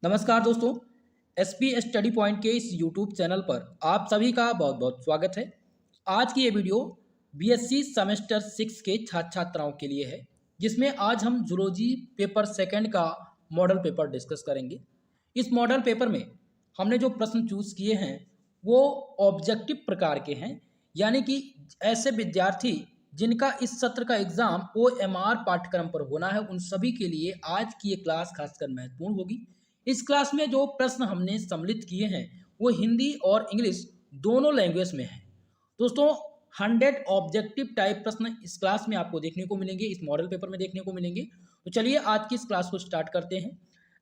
नमस्कार दोस्तों। SP study point के इस यूट्यूब चैनल पर आप सभी का बहुत बहुत स्वागत है। आज की ये वीडियो बीएससी सेमेस्टर 6 के छात्र छात्राओं के लिए है, जिसमें आज हम जूलॉजी पेपर सेकंड का मॉडल पेपर डिस्कस करेंगे। इस मॉडल पेपर में हमने जो प्रश्न चूज किए हैं वो ऑब्जेक्टिव प्रकार के हैं, यानी कि ऐसे विद्यार्थी जिनका इस सत्र का एग्जाम OMR पाठ्यक्रम पर होना है, उन सभी के लिए आज की ये क्लास खासकर महत्वपूर्ण होगी। इस क्लास में जो प्रश्न हमने सम्मिलित किए हैं वो हिंदी और इंग्लिश दोनों लैंग्वेज में है। दोस्तों, 100 ऑब्जेक्टिव टाइप प्रश्न इस क्लास में आपको देखने को मिलेंगे, इस मॉडल पेपर में देखने को मिलेंगे। तो चलिए आज की इस क्लास को स्टार्ट करते हैं।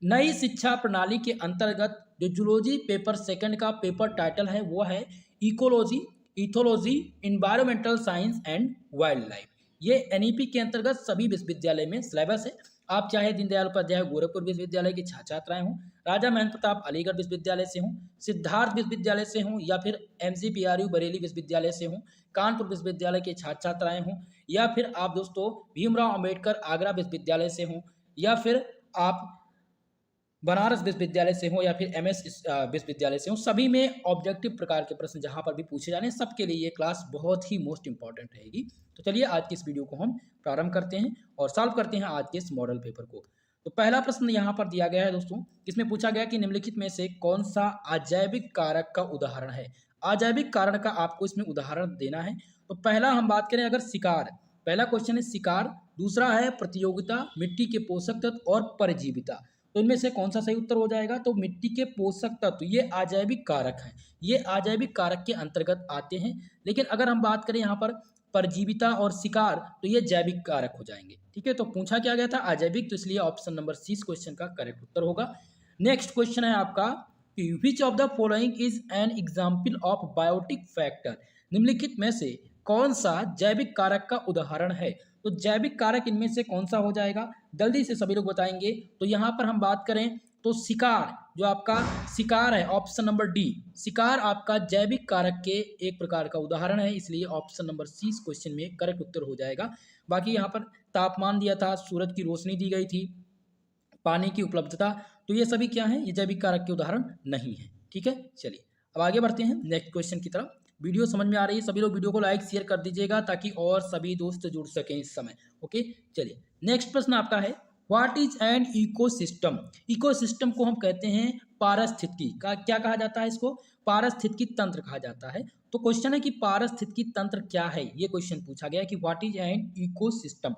नई शिक्षा प्रणाली के अंतर्गत जो जूलॉजी पेपर सेकंड का पेपर टाइटल है वो है ecology, ethology, environmental science and wild life. ये एनईपी के अंतर्गत सभी विश्वविद्यालय में सिलेबस है। आप चाहे दीनदयाल उपाध्याय गोरखपुर विश्वविद्यालय के छात्र छात्राएं हों, राजा महेंद्र प्रताप अलीगढ़ विश्वविद्यालय से हों, सिद्धार्थ विश्वविद्यालय से हों, या फिर MGPRU बरेली विश्वविद्यालय से हों, कानपुर विश्वविद्यालय के छात्र छात्राएं हों, या फिर आप दोस्तों भीमराव अंबेडकर आगरा विश्वविद्यालय से हों, या फिर आप बनारस विश्वविद्यालय से हो, या फिर MS विश्वविद्यालय से हो, सभी में ऑब्जेक्टिव प्रकार के प्रश्न जहां पर भी पूछे जाने, सबके लिए ये क्लास बहुत ही मोस्ट इंपॉर्टेंट रहेगी। तो चलिए आज की इस वीडियो को हम प्रारंभ करते हैं और सॉल्व करते हैं आज के इस मॉडल पेपर को। तो पहला प्रश्न यहाँ पर दिया गया है दोस्तों, इसमें पूछा गया कि निम्नलिखित में से कौन सा अजैविक कारक का उदाहरण है। अजैविक कारक का आपको इसमें उदाहरण देना है। तो पहला हम बात करें अगर शिकार, पहला क्वेश्चन है शिकार, दूसरा है प्रतियोगिता, मिट्टी के पोषक तत्व और परजीविता। तो इनमें से कौन सा सही उत्तर हो जाएगा? तो मिट्टी के पोषक तत्व ये अजैविक कारक हैं, ये अजैविक कारक के अंतर्गत आते हैं। लेकिन अगर हम बात करें यहाँ पर परजीविता और शिकार, तो ये जैविक कारक हो जाएंगे। ठीक है, तो पूछा क्या गया था अजैविक, तो इसलिए ऑप्शन नंबर सी इस क्वेश्चन का करेक्ट उत्तर होगा। नेक्स्ट क्वेश्चन है आपका कि which of the following is an example of biotic factor. निम्नलिखित में से कौन सा जैविक कारक का उदाहरण है? तो जैविक कारक इनमें से कौन सा हो जाएगा? जल्दी से सभी लोग बताएंगे। तो यहाँ पर हम बात करें तो शिकार, जो आपका शिकार है ऑप्शन नंबर डी, शिकार आपका जैविक कारक के एक प्रकार का उदाहरण है, इसलिए ऑप्शन नंबर सी इस क्वेश्चन में करेक्ट उत्तर हो जाएगा। बाकी यहाँ पर तापमान दिया था, सूरज की रोशनी दी गई थी, पानी की उपलब्धता, तो ये सभी क्या है? ये जैविक कारक के उदाहरण नहीं है। ठीक है, चलिए अब आगे बढ़ते हैं नेक्स्ट क्वेश्चन की तरफ। वीडियो समझ में आ रही है? सभी लोग वीडियो को लाइक शेयर कर दीजिएगा ताकि और सभी दोस्त जुड़ सकें इस समय। ओके, चलिए नेक्स्ट प्रश्न आपका है what is an ecosystem. Ecosystem को हम कहते हैं पारिस्थितिकी का, क्या कहा जाता है इसको? पारिस्थितिकी तंत्र कहा जाता है। तो क्वेश्चन है कि पारिस्थितिकी तंत्र क्या है, ये क्वेश्चन पूछा गया है कि व्हाट इज एन इकोसिस्टम।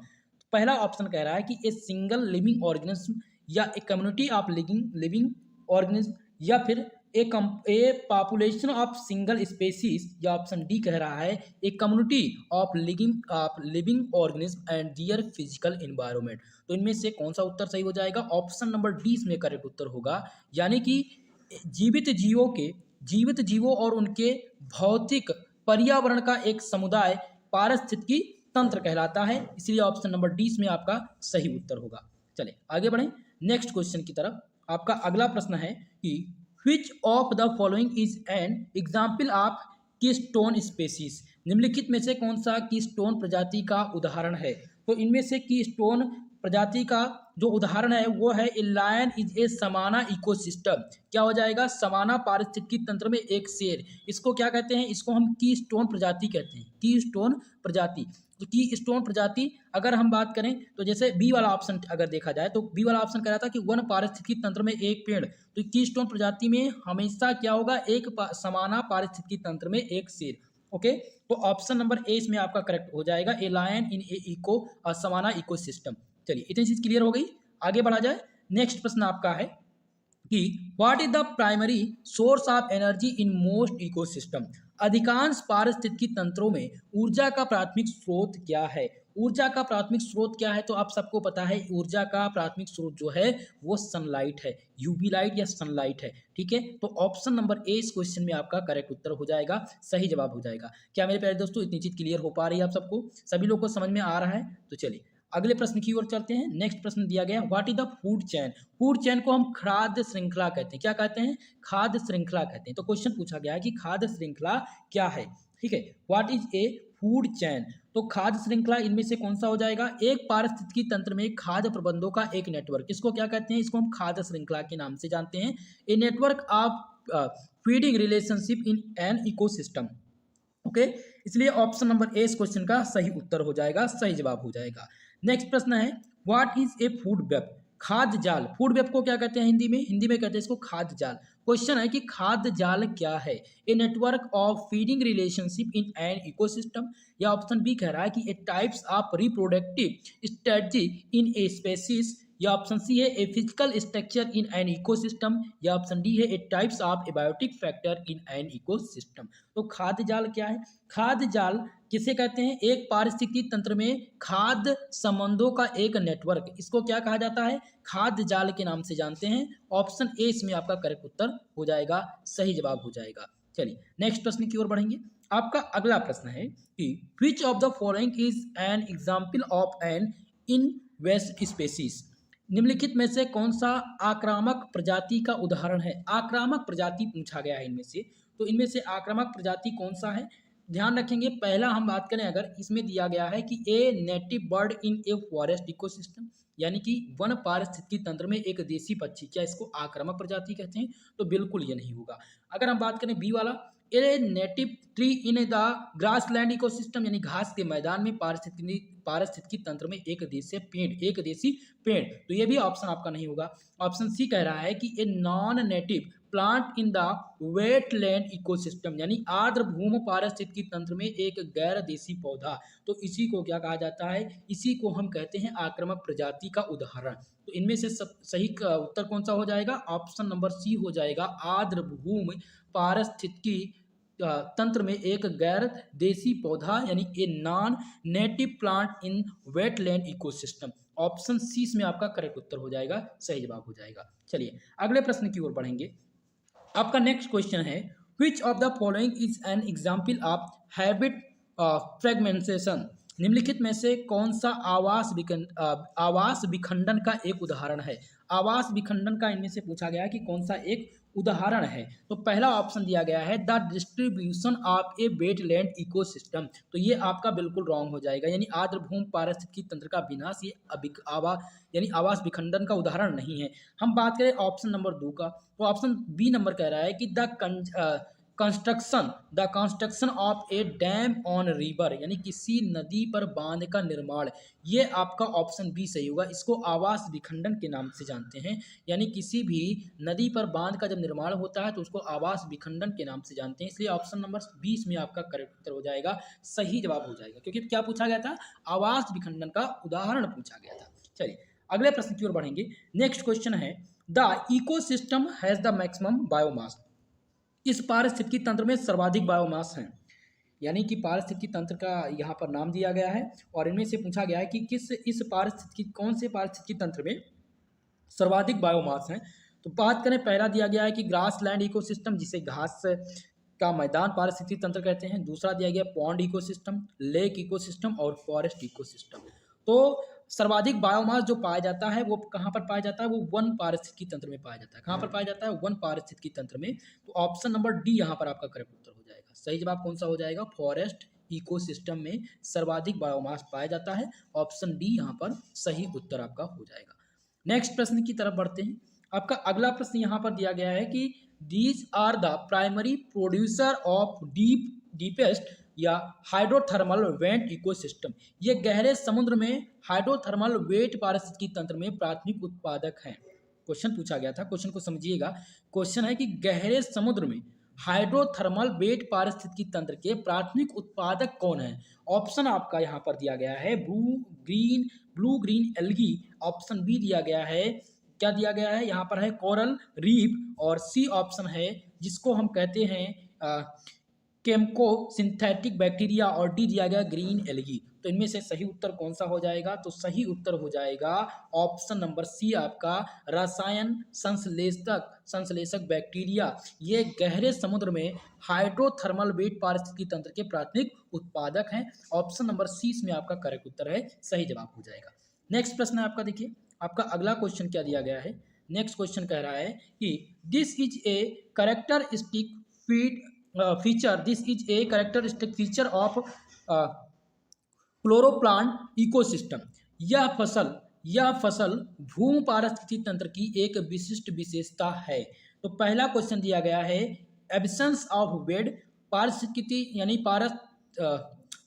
पहला ऑप्शन कह रहा है कि ए सिंगल लिविंग ऑर्गेनिज्म, या a community of living organism, या फिर a population of single species, या ऑप्शन डी कह रहा है a community of living organism and their physical environment. तो इनमें से कौन सा उत्तर सही हो जाएगा? ऑप्शन नंबर डी इसमें करेक्ट उत्तर होगा, यानी कि जीवित जीवों और उनके भौतिक पर्यावरण का एक समुदाय पारिस्थितिकी तंत्र कहलाता है, इसलिए ऑप्शन नंबर डी इसमें आपका सही उत्तर होगा। चले आगे बढ़ें नेक्स्ट क्वेश्चन की तरफ। आपका अगला प्रश्न है कि which of the following is an example of keystone species। निम्नलिखित में से कौन सा कीस्टोन प्रजाति का उदाहरण है? तो इनमें से कीस्टोन प्रजाति का जो उदाहरण है वो है ए लायन इज ए समाना इकोसिस्टम। क्या हो जाएगा? समाना पारिस्थितिकी तंत्र में एक शेर, इसको क्या कहते हैं? इसको हम कीस्टोन प्रजाति कहते हैं, कीस्टोन प्रजाति। तो की स्टोन प्रजाति अगर हम बात करें तो जैसे बी वाला ऑप्शन अगर देखा जाए तो बी वाला ऑप्शन कह रहा था कि वन पारिस्थितिकी तंत्र में एक पेड़, तो की स्टोन प्रजाति में हमेशा क्या होगा? एक समाना पारिस्थितिकी तंत्र में एक शेर। ओके, तो ऑप्शन नंबर ए इसमें आपका करेक्ट हो जाएगा, a lion in a eco समाना इकोसिस्टम। चलिए इतनी चीज क्लियर हो गई, आगे बढ़ा जाए। नेक्स्ट प्रश्न आपका है कि what is the primary source of energy in most ecosystem. अधिकांश पारिस्थितिकी तंत्रों में ऊर्जा का प्राथमिक स्रोत क्या है? ऊर्जा का प्राथमिक स्रोत क्या है? तो आप सबको पता है ऊर्जा का प्राथमिक स्रोत जो है वो सनलाइट है, यूवी लाइट या सनलाइट है। ठीक है, तो ऑप्शन नंबर ए इस क्वेश्चन में आपका करेक्ट उत्तर हो जाएगा, सही जवाब हो जाएगा। क्या मेरे प्यारे दोस्तों इतनी चीज क्लियर हो पा रही है आप सबको? सभी लोग को समझ में आ रहा है? तो चलिए अगले प्रश्न की ओर चलते हैं। नेक्स्ट प्रश्न दिया गया what is the food chain. Food chain को हम खाद्य श्रृंखला कहते हैं। क्या कहते हैं? खाद्य श्रृंखला कहते हैं। तो क्वेश्चन पूछा गया है कि खाद्य श्रृंखला क्या है। ठीक है, what is a food chain. तो खाद्य श्रृंखला इनमें से कौन सा हो जाएगा? एक पारिस्थितिकी तंत्र में खाद्य प्रबंधों का एक नेटवर्क, इसको क्या कहते हैं? इसको हम खाद्य श्रृंखला के नाम से जानते हैं। A network of feeding relationship in an ecosystem. Okay, इसलिए ऑप्शन नंबर ए इस क्वेश्चन का सही उत्तर हो जाएगा, सही जवाब हो जाएगा। नेक्स्ट प्रश्न है, what is a food web? खाद्य जाल। फूड वेब को क्या कहते हैं हिंदी में? हिंदी में कहते हैं इसको खाद्य जाल। क्वेश्चन है कि खाद्य जाल क्या है? A network of feeding relationship in an ecosystem, या ऑप्शन बी कह रहा है कि a types of reproductive strategy in a species, या ऑप्शन सी है a physical structure in an ecosystem, या ऑप्शन डी है a types of abiotic factor in an ecosystem. तो खाद्य जाल क्या है? खाद्य जाल किसे कहते हैं? एक पारिस्थितिकी तंत्र में खाद्य संबंधों का एक नेटवर्क, इसको क्या कहा जाता है? खाद्य जाल के नाम से जानते हैं। ऑप्शन ए इसमें आपका करेक्ट उत्तर हो जाएगा, सही जवाब हो जाएगा। चलिए नेक्स्ट प्रश्न की ओर बढ़ेंगे। आपका अगला प्रश्न है कि which of the following is an example of an invasive species? निम्नलिखित में से कौन सा आक्रामक प्रजाति का उदाहरण है? आक्रामक प्रजाति पूछा गया है इनमें से, तो इनमें से आक्रामक प्रजाति कौन सा है? ध्यान रखेंगे, पहला हम बात करें, अगर इसमें दिया गया है कि a native bird in a forest ecosystem, यानी कि वन पारिस्थितिकी तंत्र में एक देसी पक्षी, क्या इसको आक्रामक प्रजाति कहते हैं? तो बिल्कुल ये नहीं होगा। अगर हम बात करें बी वाला, a native tree in the grassland ecosystem, यानी घास के मैदान में पारिस्थितिकी तंत्र में एक देसी पेड़, तो ये भी ऑप्शन आपका नहीं होगा। ऑप्शन सी कह रहा है कि ए non native plant in the wetland ecosystem, यानी आर्द्र भूमि पारिस्थितिकी तंत्र में एक गैर देसी पौधा, तो इसी को क्या कहा जाता है? इसी को हम कहते हैं आक्रामक प्रजाति का उदाहरण। तो इनमें से सही उत्तर कौन सा हो जाएगा? ऑप्शन नंबर सी हो जाएगा, आर्द्र भूमि पारिस्थितिकी तंत्र में एक गैर देसी पौधा, यानी a non native plant in wetland ecosystem. Option C इसमें आपका करेक्ट उत्तर हो जाएगा, सही जवाब हो जाएगा। चलिए अगले प्रश्न की ओर बढ़ेंगे। आपका नेक्स्ट क्वेश्चन है, which of the following is an example of habit fragmentation? निम्नलिखित में से कौन सा आवास विखंडन का एक उदाहरण है? आवास विखंडन का इनमें से पूछा गया है कि कौन सा एक उदाहरण है। तो पहला ऑप्शन दिया गया है the distribution of A wetland ecosystem, तो ये आपका बिल्कुल रॉन्ग हो जाएगा, यानी आर्द्र भूमि पारिस्थितिकी तंत्र का विनाश ये यानी आवास विखंडन का उदाहरण नहीं है। हम बात करें ऑप्शन नंबर 2 का, तो ऑप्शन बी नंबर कह रहा है कि the construction of A dam on river, यानी किसी नदी पर बांध का निर्माण, ये आपका ऑप्शन बी सही होगा। इसको आवास विखंडन के नाम से जानते हैं, यानी किसी भी नदी पर बांध का जब निर्माण होता है तो उसको आवास विखंडन के नाम से जानते हैं, इसलिए ऑप्शन नंबर 20 में आपका करेक्ट उत्तर हो जाएगा, सही जवाब हो जाएगा, क्योंकि क्या पूछा गया था? आवास विखंडन का उदाहरण पूछा गया था। चलिए अगले प्रश्न की ओर बढ़ेंगे। नेक्स्ट क्वेश्चन है, the ecosystem has the maximum biomass? इस पारिस्थितिकी तंत्र में सर्वाधिक बायोमास हैं, यानी कि पारिस्थितिकी तंत्र का यहाँ पर नाम दिया गया है, और इनमें से पूछा गया है कि कौन से पारिस्थितिकी तंत्र में सर्वाधिक बायोमास हैं। तो बात करें, पहला दिया गया है कि ग्रासलैंड इकोसिस्टम, जिसे घास का मैदान पारिस्थितिकी तंत्र कहते हैं। दूसरा दिया गया पॉन्ड इकोसिस्टम, लेक इकोसिस्टम और फॉरेस्ट इकोसिस्टम। तो सर्वाधिक बायोमास जो पाया जाता है वो कहाँ पर पाया जाता है? वो वन पारिस्थितिकी तंत्र में पाया जाता है। कहाँ पर पाया जाता है? वन पारिस्थितिकी तंत्र में। तो ऑप्शन नंबर डी यहाँ पर आपका करेक्ट उत्तर हो जाएगा। सही जवाब कौन सा हो जाएगा? फॉरेस्ट इकोसिस्टम में सर्वाधिक बायोमास पाया जाता है। ऑप्शन डी यहाँ पर सही उत्तर आपका हो जाएगा। नेक्स्ट प्रश्न की तरफ बढ़ते हैं। आपका अगला प्रश्न यहाँ पर दिया गया है कि these are the primary producer of deepest या हाइड्रोथर्मल वेंट इकोसिस्टम। ये गहरे समुद्र में हाइड्रोथर्मल वेट पारिस्थितिकी तंत्र में प्राथमिक उत्पादक हैं। क्वेश्चन पूछा गया था, क्वेश्चन को समझिएगा। क्वेश्चन है कि गहरे समुद्र में हाइड्रोथर्मल वेट पारिस्थितिकी तंत्र के प्राथमिक उत्पादक कौन है? ऑप्शन आपका यहाँ पर दिया गया है blue green algae. Option B दिया गया है, क्या दिया गया है यहाँ पर है कोरल रीफ, और सी ऑप्शन है जिसको हम कहते हैं केम्को सिंथेटिक बैक्टीरिया, और डी दिया गया ग्रीन एल्गी। तो इनमें से सही उत्तर कौन सा हो जाएगा? तो सही उत्तर हो जाएगा ऑप्शन नंबर सी आपका रसायन संश्लेषक बैक्टीरिया। ये गहरे समुद्र में हाइड्रोथर्मल वेट पारिस्थितिकी तंत्र के प्राथमिक उत्पादक हैं। ऑप्शन नंबर सी इसमें आपका करेक्ट उत्तर है, सही जवाब हो जाएगा। नेक्स्ट प्रश्न है आपका, देखिए आपका अगला क्वेश्चन क्या दिया गया है। नेक्स्ट क्वेश्चन कह रहा है कि this is a characteristic feature of cropland ecosystem. यह फसल भूमि पारिस्थितिकी तंत्र की एक विशिष्ट विशेषता है। तो पहला क्वेश्चन दिया गया है एब्सेंस ऑफ वेड, पारिस्थितिकी यानी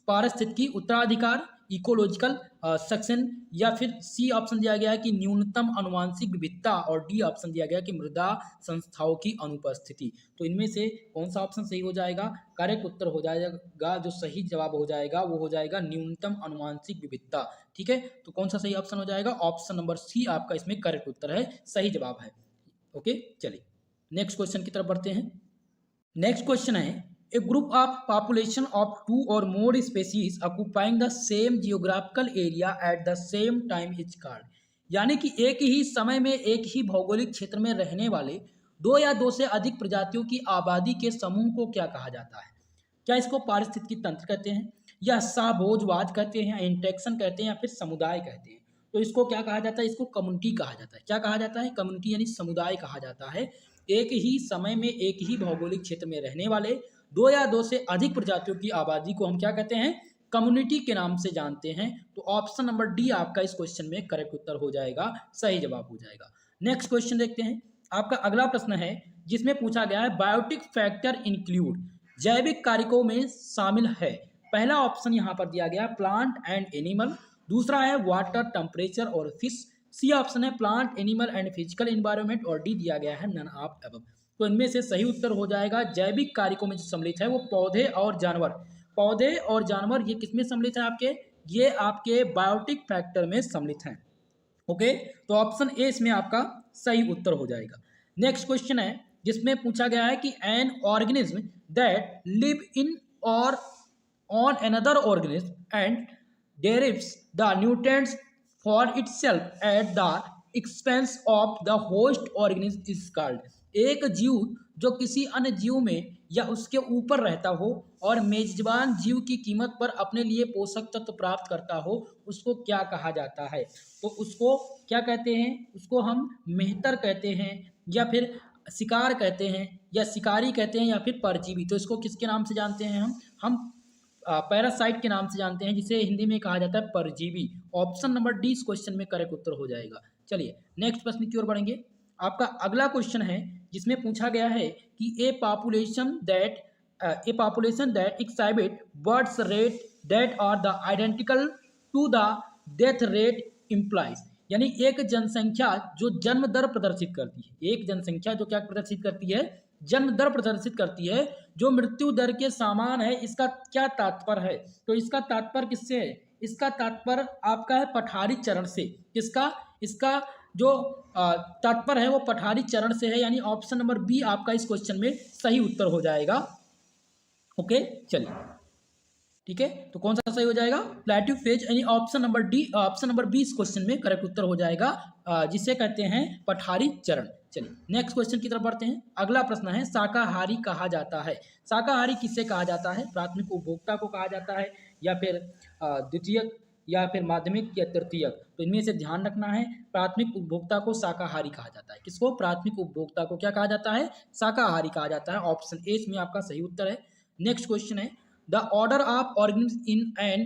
पारिस्थितिकी उत्तराधिकार, इकोलॉजिकल सेक्शन, या फिर सी ऑप्शन दिया गया है कि न्यूनतम आनुवंशिक विविधता, और डी ऑप्शन दिया गया कि मृदा संस्थाओं की अनुपस्थिति। तो इनमें से कौन सा ऑप्शन सही हो जाएगा? करेक्ट उत्तर हो जाएगा, जो सही जवाब हो जाएगा वो हो जाएगा न्यूनतम आनुवंशिक विविधता। ठीक है, तो कौन सा सही ऑप्शन हो जाएगा? ऑप्शन नंबर सी आपका इसमें करेक्ट उत्तर है, सही जवाब है। ओके, चलिए नेक्स्ट क्वेश्चन की तरफ बढ़ते हैं। नेक्स्ट क्वेश्चन है a group of population of two or more species occupying the same geographical area at the same time is called. यानी कि एक ही समय में एक ही भौगोलिक क्षेत्र में रहने वाले दो या दो से अधिक प्रजातियों की आबादी के समूह को क्या कहा जाता है? क्या इसको पारिस्थितिकी तंत्र कहते हैं, या साभोजवाद कहते हैं, इंटरेक्शन कहते हैं, या फिर समुदाय कहते हैं? तो इसको क्या कहा जाता है? इसको कम्युनिटी कहा जाता है। क्या कहा जाता है? कम्युनिटी यानी समुदाय कहा जाता है। एक ही समय में एक ही भौगोलिक क्षेत्र में रहने वाले दो या दो से अधिक प्रजातियों की आबादी को हम क्या कहते हैं? कम्युनिटी के नाम से जानते हैं। तो ऑप्शन नंबर डी आपका इस क्वेश्चन में करेक्ट उत्तर हो जाएगा, सही जवाब हो जाएगा। नेक्स्ट क्वेश्चन देखते हैं। आपका अगला प्रश्न है जिसमें पूछा गया है बायोटिक फैक्टर इंक्लूड, जैविक कारकों में शामिल है। पहला ऑप्शन यहाँ पर दिया गया प्लांट एंड एनिमल, दूसरा है वाटर, टेम्परेचर और फिश, सी ऑप्शन है plant, animal and physical environment, और डी दिया गया है नन ऑफ अबव। तो इनमें से सही उत्तर हो जाएगा जैविक कारकों में जो सम्मिलित है वो पौधे और जानवर। पौधे और जानवर ये किसमें सम्मिलित है आपके? ये आपके बायोटिक फैक्टर में सम्मिलित हैं। ओके, तो ऑप्शन ए इसमें आपका सही उत्तर हो जाएगा। नेक्स्ट क्वेश्चन है जिसमें पूछा गया है कि an organism that live in or on another organism and derives the nutrients for itself at the expense of the host organism is called। एक जीव जो किसी अन्य जीव में या उसके ऊपर रहता हो और मेजबान जीव की कीमत पर अपने लिए पोषक तत्व प्राप्त करता हो, उसको क्या कहा जाता है? तो उसको क्या कहते हैं? उसको हम मेहतर कहते हैं, या फिर शिकार कहते हैं, या शिकारी कहते हैं, या फिर परजीवी। तो इसको किसके नाम से जानते हैं हम पैरासाइट के नाम से जानते हैं, जिसे हिंदी में कहा जाता है परजीवी। ऑप्शन नंबर डी इस क्वेश्चन में करेक्ट उत्तर हो जाएगा। चलिए नेक्स्ट प्रश्न की ओर बढ़ेंगे। आपका अगला क्वेश्चन है जिसमें पूछा गया है कि a population that exhibit births rate that are the identical to the death rate implies. यानी एक जनसंख्या जो जन्म दर प्रदर्शित करती है, एक जनसंख्या जो क्या प्रदर्शित करती है? जन्म दर प्रदर्शित करती है, जो मृत्यु दर के समान है। इसका क्या तात्पर्य है? तो इसका तात्पर्य किससे है? इसका तात्पर्य आपका है पठारी चरण से। किसका? इसका जो तात्पर्य है वो पठारी चरण से है, यानी ऑप्शन नंबर बी आपका इस क्वेश्चन में सही उत्तर हो जाएगा। ओके, चलिए ठीक है, तो कौन सा सही हो जाएगा? प्लेट्यू फेज, यानी ऑप्शन नंबर बी इस क्वेश्चन में करेक्ट उत्तर हो जाएगा, जिसे कहते हैं पठारी चरण। चलिए नेक्स्ट क्वेश्चन की तरफ बढ़ते हैं। अगला प्रश्न है शाकाहारी कहा जाता है। शाकाहारी किसे कहा जाता है? प्राथमिक उपभोक्ता को कहा जाता है, या फिर द्वितीयक, या फिर माध्यमिक, या तृतीयक? तो इनमें से ध्यान रखना है, प्राथमिक उपभोक्ता को शाकाहारी कहा जाता है। किसको? प्राथमिक उपभोक्ता को क्या कहा जाता है? शाकाहारी कहा जाता है। ऑप्शन ए इसमें आपका सही उत्तर है। नेक्स्ट क्वेश्चन है the order of organism in an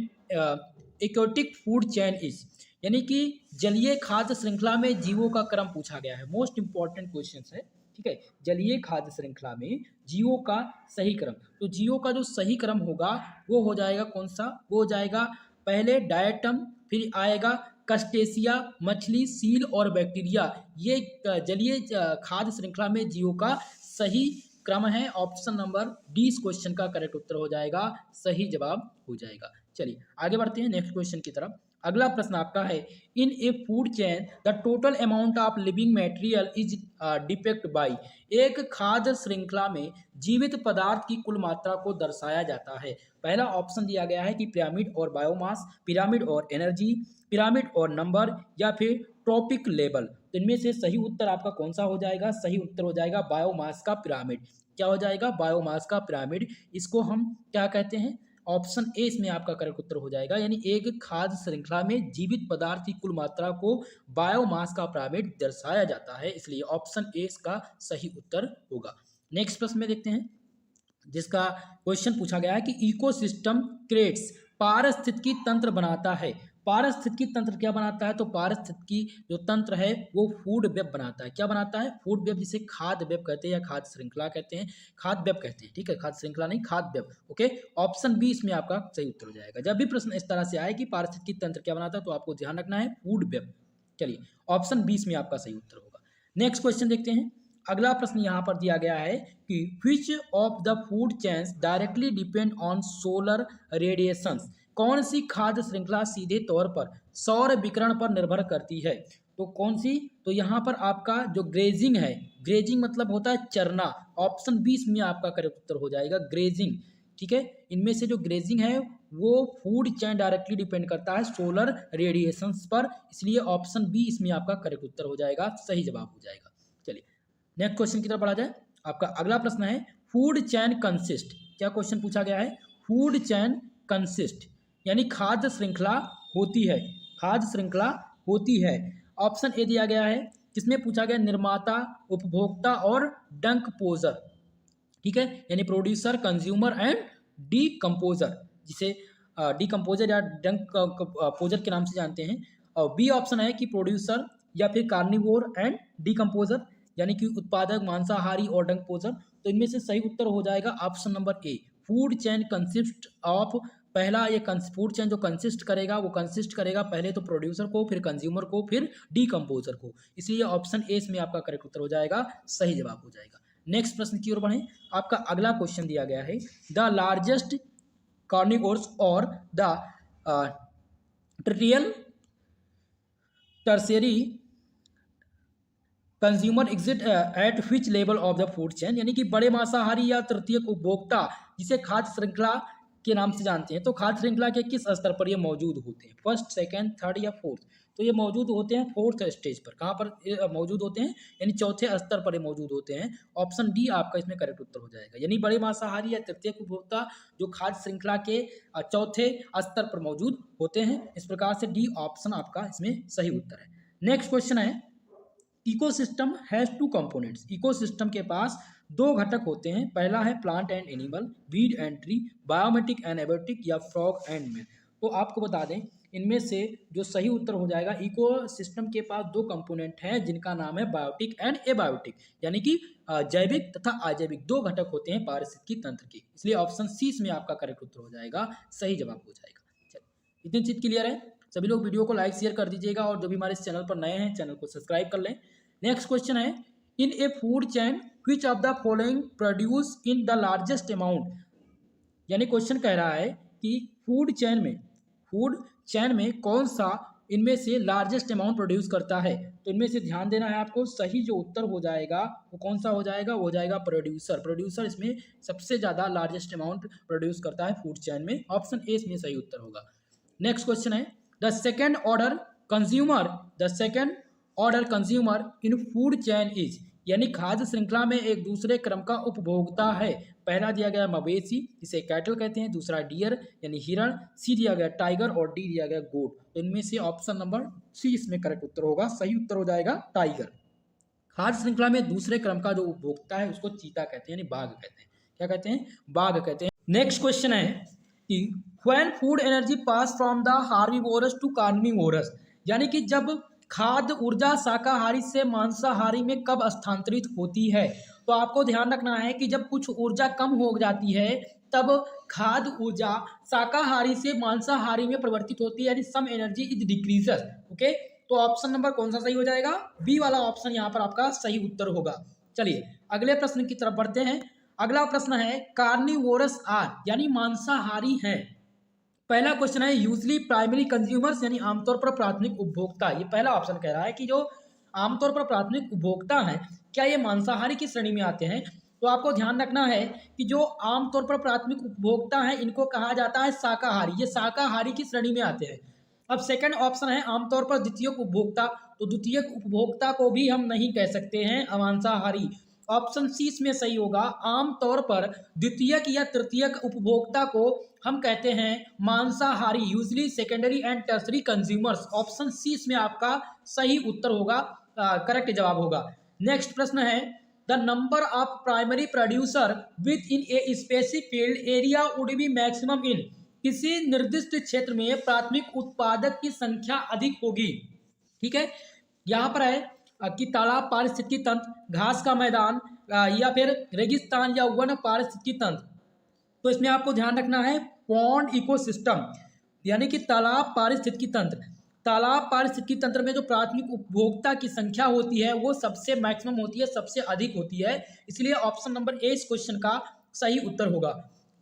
aquatic food chain is, यानी कि जलीय खाद्य श्रृंखला में जीवों का क्रम पूछा गया है। मोस्ट इंपॉर्टेंट क्वेश्चन है, ठीक है। जलीय खाद्य श्रृंखला में जीवों का सही क्रम, तो जीवों का जो सही क्रम होगा वो हो जाएगा कौन सा? वो हो जाएगा पहले डायटम, फिर आएगा कस्टेसिया, मछली, सील और बैक्टीरिया। ये जलीय खाद्य श्रृंखला में जीवों का सही क्रम है। ऑप्शन नंबर डी इस क्वेश्चन का करेक्ट उत्तर हो जाएगा, सही जवाब हो जाएगा। चलिए आगे बढ़ते हैं नेक्स्ट क्वेश्चन की तरफ। अगला प्रश्न आपका है in a food chain the total amount of living material is depict by. एक खाद्य श्रृंखला में जीवित पदार्थ की कुल मात्रा को दर्शाया जाता है। पहला ऑप्शन दिया गया है कि पिरामिड और बायोमास, पिरामिड और एनर्जी, पिरामिड और नंबर, या फिर ट्रॉपिक लेवल। तो इनमें से सही उत्तर आपका कौन सा हो जाएगा? सही उत्तर हो जाएगा बायोमास का पिरामिड। क्या हो जाएगा? बायोमास का पिरामिड। इसको हम क्या कहते हैं? ऑप्शन ए इसमें आपका करेक्ट उत्तर हो जाएगा, यानी एक खाद्य श्रृंखला में जीवित पदार्थ की कुल मात्रा को बायोमास का पिरामिड दर्शाया जाता है, इसलिए ऑप्शन ए इसका सही उत्तर होगा। नेक्स्ट प्रश्न में देखते हैं जिसका क्वेश्चन पूछा गया है कि इकोसिस्टम क्रिएट्स पारिस्थितिकी तंत्र बनाता है। पारिस्थितिकी तंत्र क्या बनाता है? तो पारिस्थितिकी जो तंत्र है वो फूड वेब बनाता है। क्या बनाता है? फूड वेब, जिसे खाद्य वेब कहते हैं या खाद्य श्रृंखला कहते हैं, खाद्य वेब कहते हैं, ठीक है, खाद्य श्रृंखला नहीं, खाद्य वेब। ओके, ऑप्शन बी इसमें आपका सही उत्तर हो जाएगा। जब भी प्रश्न इस तरह से आए कि पारिस्थितिकी तंत्र क्या बनाता है तो आपको ध्यान रखना है फूड वेब। चलिए, ऑप्शन 20 में आपका सही उत्तर होगा। नेक्स्ट क्वेश्चन देखते हैं। अगला प्रश्न यहाँ पर दिया गया है कि which of the food chains directly depend on solar radiations. कौन सी खाद्य श्रृंखला सीधे तौर पर सौर विकिरण पर निर्भर करती है? तो कौन सी? तो यहाँ पर आपका जो ग्रेजिंग है, ग्रेजिंग मतलब होता है चरना, ऑप्शन 20 में आपका करेक्ट उत्तर हो जाएगा ग्रेजिंग। ठीक है, इनमें से जो ग्रेजिंग है वो फूड चेन डायरेक्टली डिपेंड करता है सोलर रेडिएशंस पर, इसलिए ऑप्शन बी इसमें आपका करेक्ट उत्तर हो जाएगा, सही जवाब हो जाएगा। चलिए नेक्स्ट क्वेश्चन की तरफ बढ़ा जाए। आपका अगला प्रश्न है फूड चेन कंसिस्ट। क्या क्वेश्चन पूछा गया है? फूड चेन कंसिस्ट यानी खाद्य श्रृंखला होती है, खाद्य श्रृंखला होती है। ऑप्शन ए दिया गया है, किसमें पूछा गया? निर्माता, उपभोक्ता और डंकपोजर। ठीक है, यानी प्रोड्यूसर, कंज्यूमर एंड डीकम्पोजर, जिसे डीकम्पोजर या डंकपोजर के नाम से जानते हैं। और बी ऑप्शन है कि प्रोड्यूसर या फिर कार्निवोर एंड डीकम्पोजर, यानी कि उत्पादक, मांसाहारी और डंकपोजर। तो इनमें से सही उत्तर हो जाएगा option number A, food chain consist of. पहला ये फूड चेन जो कंसिस्ट करेगा वो कंसिस्ट करेगा पहले तो प्रोड्यूसर को, फिर कंज्यूमर को, फिर डीकम्पोजर को, इसलिए ऑप्शन ए इसमें आपका करेक्ट उत्तर हो जाएगा, सही जवाब हो जाएगा। नेक्स्ट प्रश्न की ओर बढ़ें। आपका अगला क्वेश्चन दिया गया है the largest carnivores or the trial tertiary consumer exist at which level of the food chain, यानी कि बड़े मांसाहारी या तृतीयक उपभोक्ता, जिसे खाद्य श्रृंखला के नाम से जानते हैं, तो खाद्य श्रृंखला के किस स्तर पर ये मौजूद होते हैं? फर्स्ट, सेकंड, थर्ड या फोर्थ? तो ये मौजूद होते हैं फोर्थ स्टेज पर। कहाँ पर मौजूद होते हैं? यानी चौथे स्तर पर ये मौजूद होते हैं। ऑप्शन डी आपका इसमें करेक्ट उत्तर हो जाएगा, यानी बड़े मांसाहारी या तृतीयक उपभोक्ता जो खाद्य श्रृंखला के चौथे स्तर पर मौजूद होते हैं। इस प्रकार से डी ऑप्शन आपका इसमें सही उत्तर है। नेक्स्ट क्वेश्चन है ecosystem has two components. Ecosystem के पास दो घटक होते हैं, पहला है plant and animal, weed and tree, biometric and abiotic या फ्रॉग एंड मैन। तो आपको बता दें इनमें से जो सही उत्तर हो जाएगा, इकोसिस्टम के पास दो कंपोनेंट हैं जिनका नाम है बायोटिक एंड एबायोटिक, यानी कि जैविक तथा अजैविक दो घटक होते हैं पारिस्थितिकी तंत्र के, इसलिए ऑप्शन सी में आपका करेक्ट उत्तर हो जाएगा, सही जवाब हो जाएगा। चलिए, इतनी चीज क्लियर है? सभी लोग वीडियो को लाइक शेयर कर दीजिएगा और जो भी हमारे इस चैनल पर नए हैं चैनल को सब्सक्राइब कर लें। नेक्स्ट क्वेश्चन है in a food chain which of the following produce in the largest amount, यानी क्वेश्चन कह रहा है कि फूड चेन में कौन सा इनमें से लार्जेस्ट अमाउंट प्रोड्यूस करता है? तो इनमें से ध्यान देना है आपको, सही जो उत्तर हो जाएगा वो कौन सा हो जाएगा? वो हो जाएगा प्रोड्यूसर। प्रोड्यूसर इसमें सबसे ज्यादा लार्जेस्ट अमाउंट प्रोड्यूस करता है फूड चेन में, ऑप्शन ए इसमें सही उत्तर होगा। नेक्स्ट क्वेश्चन है the second order consumer in food chain is, यानी खाद्य श्रृंखला में एक दूसरे क्रम का उपभोक्ता है। पहला दिया गया मवेशी, इसे कैटल कहते हैं, दूसरा डियर यानी हिरण, सी दिया गया टाइगर और डी दिया गया गोट। तो इनमें से ऑप्शन नंबर सी इसमें करेक्ट उत्तर होगा, सही उत्तर हो जाएगा टाइगर। खाद्य श्रृंखला में दूसरे क्रम का जो उपभोक्ता है उसको चीता कहते हैं, यानी बाघ कहते हैं। क्या कहते हैं? बाघ कहते हैं। नेक्स्ट क्वेश्चन है कि when food energy pass from the herbivorous to carnivorous, यानी कि जब खाद्य ऊर्जा शाकाहारी से मांसाहारी में कब स्थानांतरित होती है? तो आपको ध्यान रखना है कि जब कुछ ऊर्जा कम हो जाती है तब खाद्य ऊर्जा शाकाहारी से मांसाहारी में परिवर्तित होती है, यानी some energy is decreases. Okay, तो ऑप्शन नंबर कौन सा सही हो जाएगा? बी वाला ऑप्शन यहाँ पर आपका सही उत्तर होगा। चलिए अगले प्रश्न की तरफ बढ़ते हैं। अगला प्रश्न है कार्निवोरस आर, यानी मांसाहारी हैं। पहला क्वेश्चन है यूजली प्राइमरी कंज्यूमर्स, यानी आमतौर पर प्राथमिक उपभोक्ता। ये पहला ऑप्शन कह रहा है कि जो आमतौर पर प्राथमिक उपभोक्ता हैं क्या ये मांसाहारी की श्रेणी में आते हैं? तो आपको ध्यान रखना है कि जो आमतौर पर प्राथमिक उपभोक्ता हैं इनको कहा जाता है शाकाहारी, ये शाकाहारी की श्रेणी में आते हैं। अब सेकंड ऑप्शन है आमतौर पर द्वितीयक उपभोक्ता, तो द्वितीयक उपभोक्ता को भी हम नहीं कह सकते हैं मांसाहारी, ऑप्शन सी इसमें सही होगा। आमतौर पर द्वितीयक या तृतीयक उपभोक्ता को हम कहते हैं मांसाहारी, usually secondary and tertiary consumers, option C इसमें आपका सही उत्तर होगा, करेक्ट जवाब होगा। नेक्स्ट प्रश्न है the number of primary producer with in a specific field area would be maximum in, किसी निर्दिष्ट क्षेत्र में प्राथमिक उत्पादक की संख्या अधिक होगी। ठीक है, यहाँ पर है कि तालाब पारिस्थितिकी तंत्र, घास का मैदान या फिर रेगिस्तान या वन पारिस्थितिकी तंत्र। तो इसमें आपको ध्यान रखना है पॉन्ड इकोसिस्टम, यानी कि तालाब पारिस्थितिकी तंत्र। तालाब पारिस्थितिकी तंत्र में जो प्राथमिक उपभोक्ता की संख्या होती है वो सबसे मैक्सिमम होती है, सबसे अधिक होती है, इसलिए ऑप्शन नंबर ए इस क्वेश्चन का सही उत्तर होगा।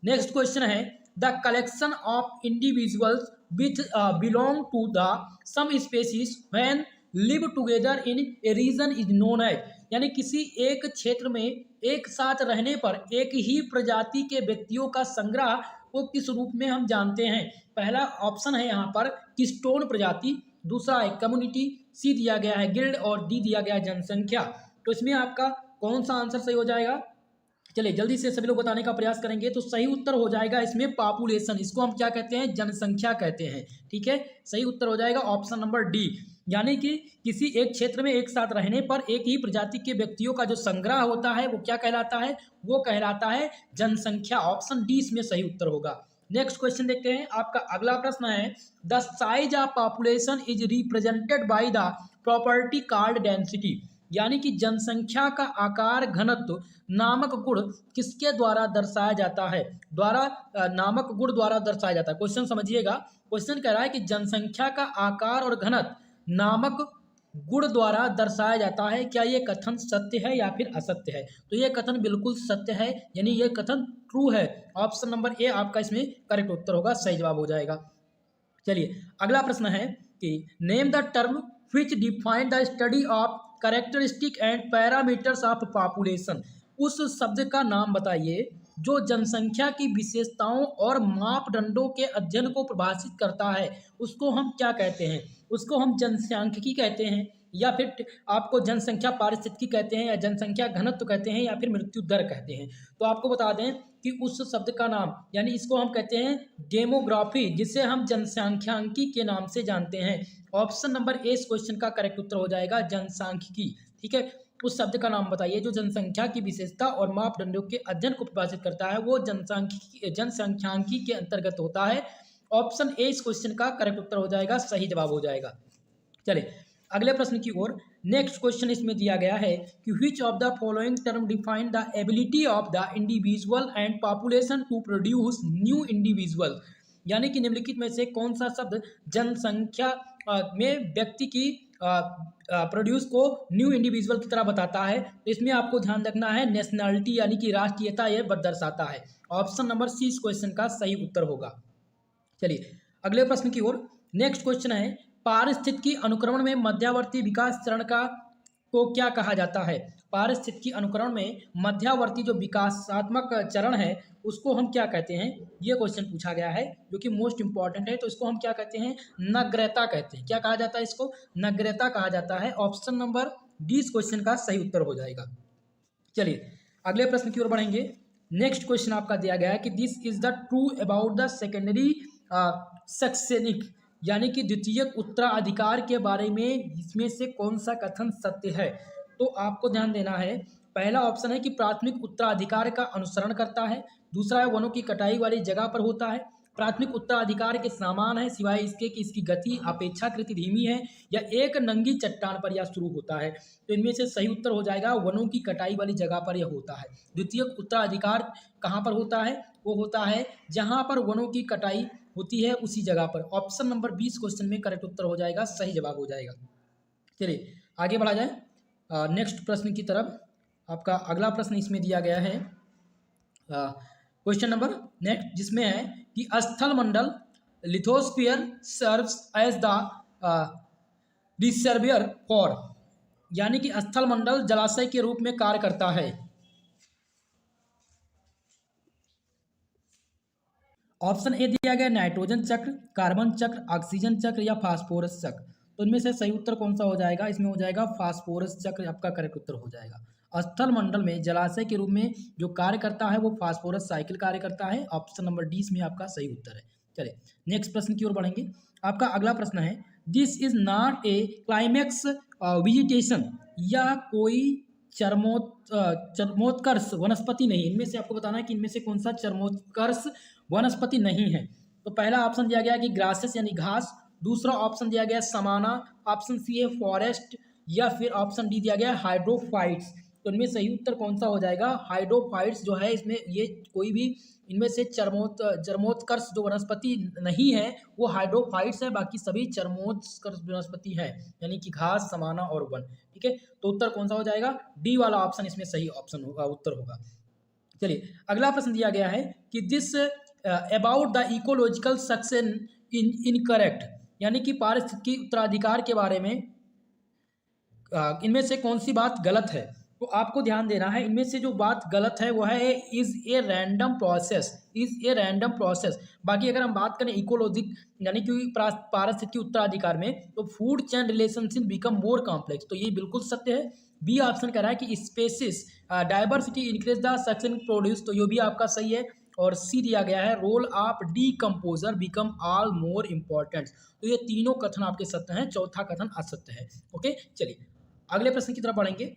नेक्स्ट क्वेश्चन है the collection of individuals which belong to the same species when live together in a region is known as, यानी किसी एक क्षेत्र में एक साथ रहने पर एक ही प्रजाति के व्यक्तियों का संग्रह को किस रूप में हम जानते हैं। पहला ऑप्शन है यहाँ पर किस्टोन प्रजाति, दूसरा है कम्युनिटी, सी दिया गया है गिल्ड और डी दिया गया है जनसंख्या। तो इसमें आपका कौन सा आंसर सही हो जाएगा? चलिए जल्दी से सभी लोग बताने का प्रयास करेंगे। तो सही उत्तर हो जाएगा इसमें पॉपुलेशन, इसको हम क्या कहते हैं? जनसंख्या कहते हैं। ठीक है, सही उत्तर हो जाएगा ऑप्शन नंबर डी, यानी कि किसी एक क्षेत्र में एक साथ रहने पर एक ही प्रजाति के व्यक्तियों का जो संग्रह होता है वो क्या कहलाता है? वो कहलाता है जनसंख्या। ऑप्शन डी इसमें सही उत्तर होगा। नेक्स्ट क्वेश्चन देखते हैं। आपका अगला प्रश्न है the size of population is represented by the property called density, यानी कि जनसंख्या का आकार घनत्व नामक गुण किसके द्वारा दर्शाया जाता है? नामक गुण द्वारा दर्शाया जाता है। क्वेश्चन समझिएगा, क्वेश्चन कह रहा है कि जनसंख्या का आकार और घनत्व नामक गुण द्वारा दर्शाया जाता है। क्या ये कथन सत्य है या फिर असत्य है? तो ये कथन बिल्कुल सत्य है, यानी ये कथन ट्रू है। ऑप्शन नंबर ए आपका इसमें करेक्ट उत्तर होगा, सही जवाब हो जाएगा। चलिए अगला प्रश्न है कि name the term which define the study of characteristic and parameters of population, उस शब्द का नाम बताइए जो जनसंख्या की विशेषताओं और मापदंडों के अध्ययन को परिभाषित करता है। उसको हम क्या कहते हैं? उसको हम जनसांख्यिकी कहते हैं, या फिर आपको जनसंख्या पारिस्थितिकी कहते हैं, या जनसंख्या घनत्व कहते हैं, या फिर मृत्यु दर कहते हैं। तो आपको बता दें कि उस शब्द का नाम, यानी इसको हम कहते हैं डेमोग्राफी, जिसे हम जनसांख्यिकी के नाम से जानते हैं। ऑप्शन नंबर ए इस क्वेश्चन का करेक्ट उत्तर हो जाएगा जनसांख्यिकी। ठीक है, उस शब्द का नाम बताइए जो जनसंख्या की विशेषता और मापदंडों के अध्ययन को परिभाषित करता है, वो जनसांख्यिकी के अंतर्गत होता है। ऑप्शन ए इस क्वेश्चन का करेक्ट उत्तर हो जाएगा, सही जवाब हो जाएगा। चलिए अगले प्रश्न की ओर। नेक्स्ट क्वेश्चन इसमें दिया गया है कि which of the following term define the ability of the individual and population to produce new individual, यानी कि निम्नलिखित में से कौन सा शब्द जनसंख्या में व्यक्ति की प्रोड्यूस को न्यू इंडिविजुअल की तरह बताता है? तो इसमें आपको ध्यान रखना है नेशनैलिटी, यानी कि राष्ट्रीयता ये दर्शाता है। ऑप्शन नंबर सी इस क्वेश्चन का सही उत्तर होगा। चलिए अगले प्रश्न की ओर। नेक्स्ट क्वेश्चन है पारिस्थितिकी अनुक्रमण में मध्यावर्ती विकास चरण को क्या कहा जाता है? पारिस्थितिकी अनुक्रमण में मध्यावर्ती जो विकासात्मक चरण है उसको हम क्या कहते हैं? ये क्वेश्चन पूछा गया है जो कि मोस्ट इंपॉर्टेंट है। तो इसको हम क्या कहते हैं? नग्रता कहते हैं। क्या कहा जाता है इसको? नग्रता कहा जाता है। ऑप्शन नंबर डी इस क्वेश्चन का सही उत्तर हो जाएगा। चलिए अगले प्रश्न की ओर बढ़ेंगे। नेक्स्ट क्वेश्चन आपका दिया गया है कि this is the true about the secondary succinic, यानी कि द्वितीयक उत्तराधिकार के बारे में इसमें से कौन सा कथन सत्य है? तो आपको ध्यान देना है, पहला ऑप्शन है कि प्राथमिक उत्तराधिकार का अनुसरण करता है, दूसरा है वनों की कटाई वाली जगह पर होता है, प्राथमिक उत्तराधिकार के समान है सिवाय इसके कि इसकी गति अपेक्षाकृत धीमी है, या एक नंगी चट्टान पर यह शुरू होता है। तो इनमें से सही उत्तर हो जाएगा वनों की कटाई वाली जगह पर यह होता है। द्वितीयक उत्तराधिकार कहाँ पर होता है? वो होता है जहाँ पर वनों की कटाई होती है उसी जगह पर। ऑप्शन नंबर 20 क्वेश्चन में करेक्ट उत्तर हो जाएगा, सही जवाब हो जाएगा। चलिए आगे बढ़ा जाए नेक्स्ट प्रश्न की तरफ। आपका अगला प्रश्न इसमें दिया गया है क्वेश्चन नंबर नेक्स्ट, जिसमें है कि स्थल मंडल lithosphere serves as the reservoir for, यानी कि स्थल मंडल जलाशय के रूप में कार्य करता है। ऑप्शन ए दिया गया नाइट्रोजन चक्र, कार्बन चक्र, ऑक्सीजन चक्र या फास्फोरस चक्र। तो इनमें से सही उत्तर कौन सा हो जाएगा? इसमें हो जाएगा फास्फोरस चक्र, आपका करेक्ट उत्तर हो जाएगा। स्थल मंडल में जलाशय के रूप में जो कार्य करता है वो फास्फोरस साइकिल कार्य करता है। ऑप्शन नंबर डी इसमें आपका सही उत्तर है। चलिए नेक्स्ट प्रश्न की ओर बढ़ेंगे। आपका अगला प्रश्न है this is not a climax vegetation, या कोई चरमोत्कर्ष वनस्पति नहीं। इनमें से आपको बताना है कि इनमें से कौन सा चरमोत्कर्ष वनस्पति नहीं है। तो पहला ऑप्शन दिया गया है कि ग्रासेस यानी घास, दूसरा ऑप्शन दिया गया है समाना, ऑप्शन सी है फॉरेस्ट, या फिर ऑप्शन डी दिया गया है हाइड्रोफाइट्स। तो इनमें सही उत्तर कौन सा हो जाएगा? हाइड्रोफाइट्स जो है इसमें ये कोई भी इनमें से चरमोत्कर्ष जो वनस्पति नहीं है वो हाइड्रोफाइट्स है, बाकी सभी चरमोत्कर्ष वनस्पति है, यानी कि घास, समाना और वन। ठीक है, तो उत्तर कौन सा हो जाएगा? डी वाला ऑप्शन इसमें सही ऑप्शन होगा, उत्तर होगा। चलिए अगला प्रश्न दिया गया है कि this about the ecological suction incorrect, यानी कि पारिस्थितिकी उत्तराधिकार के बारे में इनमें से कौन सी बात गलत है? तो आपको ध्यान देना है, इनमें से जो बात गलत है वो है is a random process, is a random process. बाकी अगर हम बात करें इकोलॉजिक यानी कि पारिस्थितिकी उत्तराधिकार में, तो food chain relationship become more complex, तो ये बिल्कुल सत्य है। बी ऑप्शन कह रहा है कि species diversity increase the succession produce, तो ये भी आपका सही है। और सी दिया गया है role of decomposer become all more important, तो ये तीनों कथन आपके सत्य हैं, चौथा कथन असत्य है। ओके, चलिए अगले प्रश्न की तरफ बढ़ेंगे।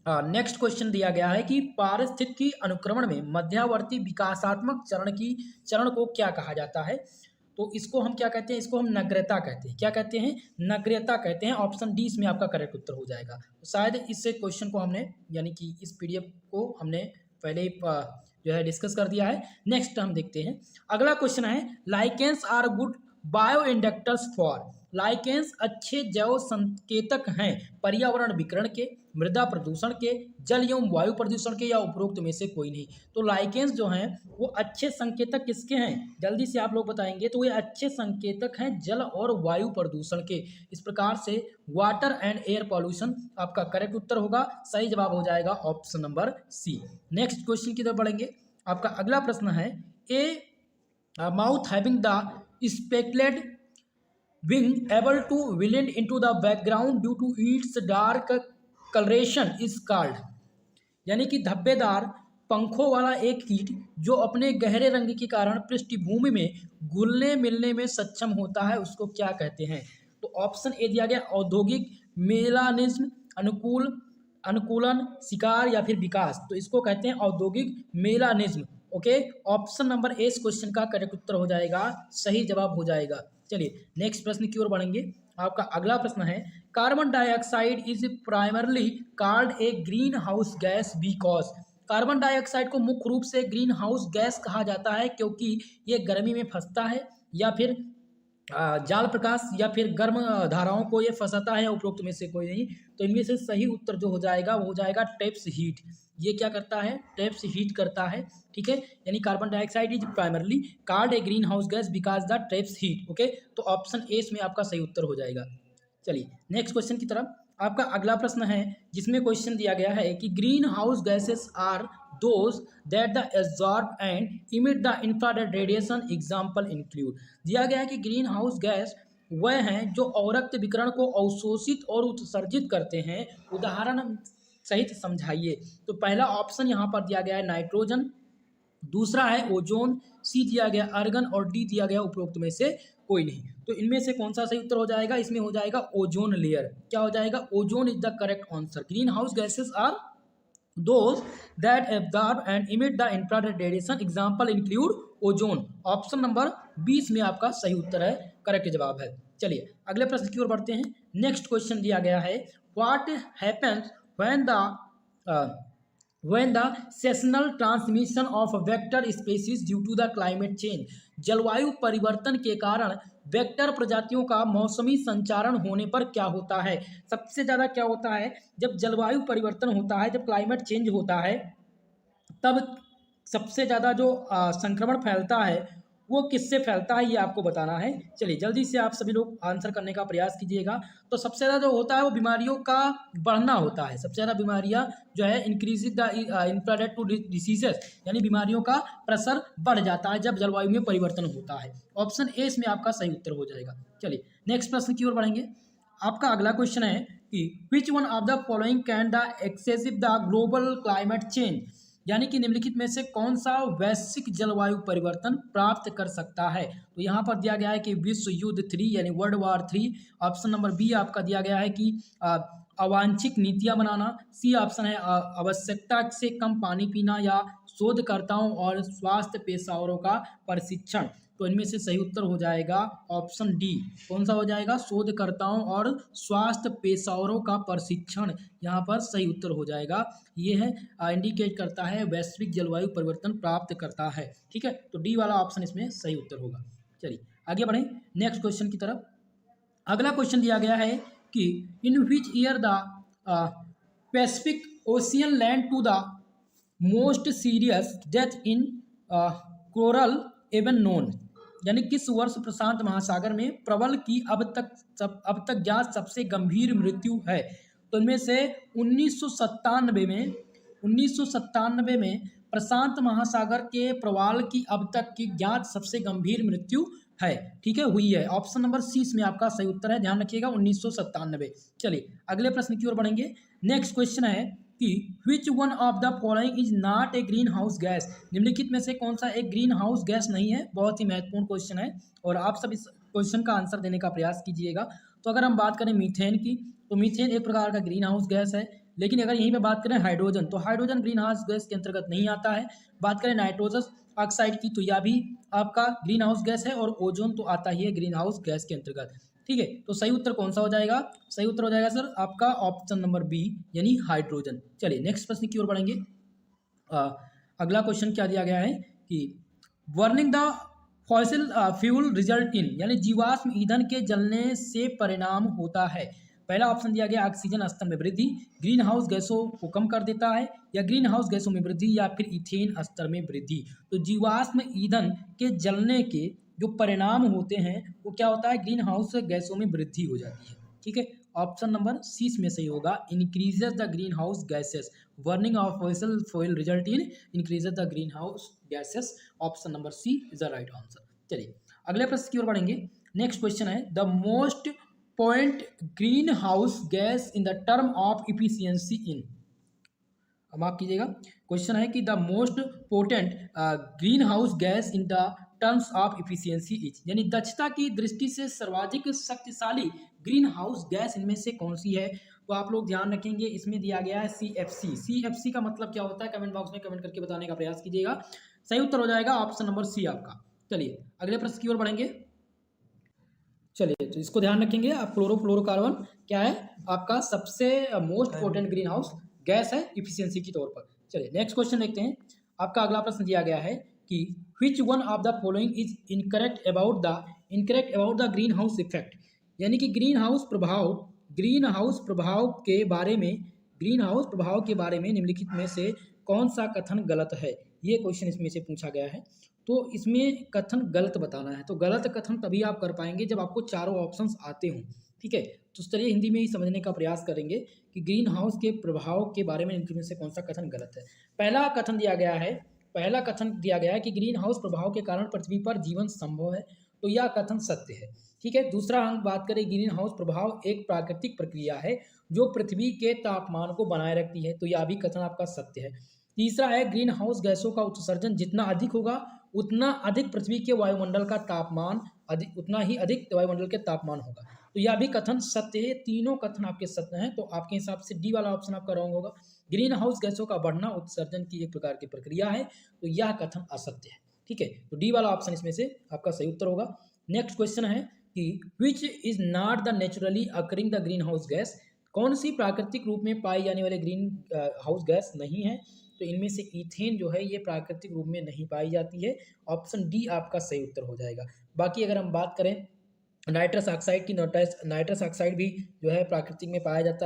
नेक्स्ट क्वेश्चन दिया गया है कि पारिस्थितिकी अनुक्रमण में मध्यावर्ती विकासात्मक चरण को क्या कहा जाता है? तो इसको हम क्या कहते हैं? इसको हम नग्रता कहते हैं। क्या कहते हैं? नग्रता कहते हैं। ऑप्शन डी इसमें आपका करेक्ट उत्तर हो जाएगा। तो शायद इससे क्वेश्चन को हमने यानी कि इस पीडीएफ को हमने पहले ही जो है डिस्कस कर दिया है। नेक्स्ट हम देखते हैं, अगला क्वेश्चन है lichens are good bio indicators for, lichens अच्छे जैव संकेतक हैं पर्यावरण विकिरण के, मृदा प्रदूषण के, जल एवं वायु प्रदूषण के, या उपरोक्त में से कोई नहीं। तो लाइकेंस जो हैं वो अच्छे संकेतक किसके हैं? जल्दी से आप लोग बताएंगे। तो ये अच्छे संकेतक हैं जल और वायु प्रदूषण के। इस प्रकार से वाटर एंड एयर पॉल्यूशन आपका करेक्ट उत्तर होगा। सही जवाब हो जाएगा option number C. Next question की तरफ बढ़ेंगे। आपका अगला प्रश्न है a mouth having the speculate wing able to blend into the background due to its dark coloration is called, यानी कि धब्बेदार पंखों वाला एक कीट जो अपने गहरे रंग के कारण पृष्ठभूमि में घुलने मिलने में सक्षम होता है उसको क्या कहते हैं? तो ऑप्शन ए दिया गया औद्योगिक मेलानिज्म, अनुकूलन, शिकार या फिर विकास। तो इसको कहते हैं औद्योगिक melanism. Okay, option number A इस क्वेश्चन का करेक्ट उत्तर हो जाएगा, सही जवाब हो जाएगा। चलिए नेक्स्ट प्रश्न की ओर बढ़ेंगे। आपका अगला प्रश्न है carbon dioxide is primarily called a green house gas because, carbon dioxide को मुख्य रूप से ग्रीन हाउस गैस कहा जाता है क्योंकि ये गर्मी में फंसता है, या फिर जाल प्रकाश या फिर गर्म धाराओं को ये फंसाता है, उपरोक्त में से कोई नहीं। तो इनमें से सही उत्तर जो हो जाएगा वो हो जाएगा ट्रैप्स हीट। ये क्या करता है? ट्रैप्स हीट करता है। ठीक है, यानी carbon dioxide is primarily called a green house gas because the traps heat. Okay, तो ऑप्शन ए में आपका सही उत्तर हो जाएगा। चलिए नेक्स्ट क्वेश्चन की तरफ। आपका अगला प्रश्न है जिसमें क्वेश्चन दिया गया है कि greenhouse gases are those that the absorb and emit the infrared radiation, example include, दिया गया है कि ग्रीन हाउस गैस वह हैं जो अवरक्त विकिरण को अवशोषित और उत्सर्जित करते हैं, उदाहरण सहित समझाइए। तो पहला ऑप्शन यहाँ पर दिया गया है नाइट्रोजन, दूसरा है ओजोन, सी दिया गया आर्गन और डी दिया गया उपरोक्त में से कोई नहीं। तो इनमें से कौन सा सही उत्तर हो जाएगा? इसमें हो जाएगा ओजोन लेयर। क्या हो जाएगा? Ozone is the correct answer. Greenhouse gases are those that absorb and emit the infrared radiation, example include ozone। Option number 20 में आपका सही उत्तर है, करेक्ट जवाब है। चलिए अगले प्रश्न की ओर बढ़ते हैं। नेक्स्ट क्वेश्चन दिया गया है what happens when the seasonal transmission of vector species due to the climate change, जलवायु परिवर्तन के कारण वेक्टर प्रजातियों का मौसमी संचारण होने पर क्या होता है? सबसे ज़्यादा क्या होता है जब जलवायु परिवर्तन होता है, जब क्लाइमेट चेंज होता है, तब सबसे ज़्यादा जो संक्रमण फैलता है वो किससे फैलता है, ये आपको बताना है। चलिए जल्दी से आप सभी लोग आंसर करने का प्रयास कीजिएगा। तो सबसे ज़्यादा जो होता है वो बीमारियों का बढ़ना होता है। सबसे ज़्यादा बीमारियां जो है increasing the infrared to diseases, यानी बीमारियों का प्रसर बढ़ जाता है जब जलवायु में परिवर्तन होता है। ऑप्शन ए इसमें आपका सही उत्तर हो जाएगा। चलिए नेक्स्ट प्रश्न की ओर बढ़ेंगे। आपका अगला क्वेश्चन है कि which one of the following can the excessive the global climate change, यानी कि निम्नलिखित में से कौन सा वैश्विक जलवायु परिवर्तन प्राप्त कर सकता है? तो यहाँ पर दिया गया है कि विश्व युद्ध 3 यानी world war 3। Option number B आपका दिया गया है कि अवांछित नीतियां बनाना। सी ऑप्शन है आवश्यकता से कम पानी पीना या शोधकर्ताओं और स्वास्थ्य पेशेवरों का प्रशिक्षण। तो इनमें से सही उत्तर हो जाएगा ऑप्शन डी। कौन सा हो जाएगा? शोधकर्ताओं और स्वास्थ्य पेशेवरों का प्रशिक्षण, यहाँ पर सही उत्तर हो जाएगा। ये है इंडिकेट करता है वैश्विक जलवायु परिवर्तन प्राप्त करता है। ठीक है, तो डी वाला ऑप्शन इसमें सही उत्तर होगा। चलिए आगे बढ़ें नेक्स्ट क्वेश्चन की तरफ। अगला क्वेश्चन दिया गया है कि in which year the Pacific Ocean land to the most serious death in coral even known, यानी किस वर्ष प्रशांत महासागर में प्रबल की अब तक ज्ञात सबसे गंभीर मृत्यु है? तो इनमें से 1997 में प्रशांत महासागर के प्रवाल की अब तक की ज्ञात सबसे गंभीर मृत्यु है। ठीक है, हुई है। ऑप्शन नंबर सी इसमें आपका सही उत्तर है, ध्यान रखिएगा 1997। चलिए अगले प्रश्न की ओर बढ़ेंगे। नेक्स्ट क्वेश्चन है कि which one of the following is not a green house gas, निम्नलिखित में से कौन सा एक ग्रीन हाउस गैस नहीं है? बहुत ही महत्वपूर्ण क्वेश्चन है और आप सब इस क्वेश्चन का आंसर देने का प्रयास कीजिएगा। तो अगर हम बात करें मीथेन की, तो मीथेन एक प्रकार का ग्रीन हाउस गैस है, लेकिन अगर यहीं पे बात करें हाइड्रोजन, तो हाइड्रोजन ग्रीन हाउस गैस के अंतर्गत नहीं आता है। बात करें नाइट्रोजन ऑक्साइड की, तो यह भी आपका ग्रीन हाउस गैस है, और ओजोन तो आता ही है ग्रीन हाउस गैस के अंतर्गत। ठीक है, तो सही उत्तर कौन सा हो जाएगा? सही उत्तर हो जाएगा सर आपका ऑप्शन नंबर बी, यानी हाइड्रोजन। चलिए नेक्स्ट प्रश्न की ओर बढ़ेंगे। अगला क्वेश्चन क्या दिया गया है कि burning the fossil fuel result इन, यानी जीवाश्म ईंधन के जलने से परिणाम होता है। पहला ऑप्शन दिया गया ऑक्सीजन स्तर में वृद्धि, ग्रीन हाउस गैसों को कम कर देता है, या ग्रीन हाउस गैसों में वृद्धि, या फिर इथेन स्तर में वृद्धि। तो जीवाश्म ईंधन के जलने के जो परिणाम होते हैं वो क्या होता है? ग्रीन हाउस गैसों में वृद्धि हो जाती है। ठीक है, ऑप्शन नंबर सी में सही होगा, increases the greenhouse gases, burning of fossil fuel result in increases the greenhouse gases. Option number C is the right answer. चलिए अगले प्रश्न की ओर बढ़ेंगे। नेक्स्ट क्वेश्चन है the most point greenhouse gas in the term of efficiency in. माफ कीजिएगा, question है कि the most potent greenhouse gas in the terms of efficiency is, यानी दक्षता की दृष्टि से सर्वाधिक शक्तिशाली ग्रीन हाउस गैस इनमें से कौन सी है? तो आप लोग ध्यान रखेंगे, इसमें दिया गया है CFC। CFC का मतलब क्या होता है? कमेंट बॉक्स में कमेंट करके बताने का प्रयास कीजिएगा। सही उत्तर हो जाएगा ऑप्शन नंबर सी आपका। चलिए अगले प्रश्न की ओर बढ़ेंगे। चलिए तो इसको ध्यान रखेंगे आप, क्लोरोफ्लोरोकार्बन क्या है? आपका सबसे most potent greenhouse gas है इफिशियंसी के तौर पर। चलिए नेक्स्ट क्वेश्चन देखते हैं। आपका अगला प्रश्न दिया गया है कि which one of the following is incorrect about the green house effect, यानी कि ग्रीन हाउस प्रभाव के बारे में निम्नलिखित में से कौन सा कथन गलत है? ये क्वेश्चन इसमें से पूछा गया है, तो इसमें कथन गलत बताना है। तो गलत कथन तभी आप कर पाएंगे जब आपको चारों ऑप्शंस आते हों। ठीक है, तो चलिए हिंदी में ही समझने का प्रयास करेंगे कि ग्रीन हाउस के प्रभाव के बारे में इनमें से कौन सा कथन गलत है। पहला कथन दिया गया है कि ग्रीन हाउस प्रभाव के कारण पृथ्वी पर जीवन संभव है, तो यह कथन सत्य है। ठीक है, दूसरा हम बात करें ग्रीन हाउस प्रभाव एक प्राकृतिक प्रक्रिया है जो पृथ्वी के तापमान को बनाए रखती है, तो यह भी कथन आपका सत्य है। तीसरा है ग्रीन हाउस गैसों का उत्सर्जन जितना अधिक होगा उतना अधिक पृथ्वी के वायुमंडल का तापमान उतना ही अधिक वायुमंडल के तापमान होगा, तो यह भी कथन सत्य है। तीनों कथन आपके सत्य हैं, तो आपके हिसाब से डी वाला ऑप्शन आपका रॉन्ग होगा। ग्रीन हाउस गैसों का बढ़ना उत्सर्जन की एक प्रकार की प्रक्रिया है, तो यह कथन असत्य है। ठीक है, तो डी वाला ऑप्शन इसमें से आपका सही उत्तर होगा। नेक्स्ट क्वेश्चन है कि which is not the naturally occurring the greenhouse gas, कौन सी प्राकृतिक रूप में पाई जाने वाले ग्रीन हाउस गैस नहीं है? तो इनमें से ईथेन जो है ये प्राकृतिक रूप में नहीं पाई जाती है। ऑप्शन डी आपका सही उत्तर हो जाएगा। बाकी अगर हम बात करें नाइट्रस ऑक्साइड की, नाइट्रस ऑक्साइड भी जो है प्राकृतिक में पाया जाता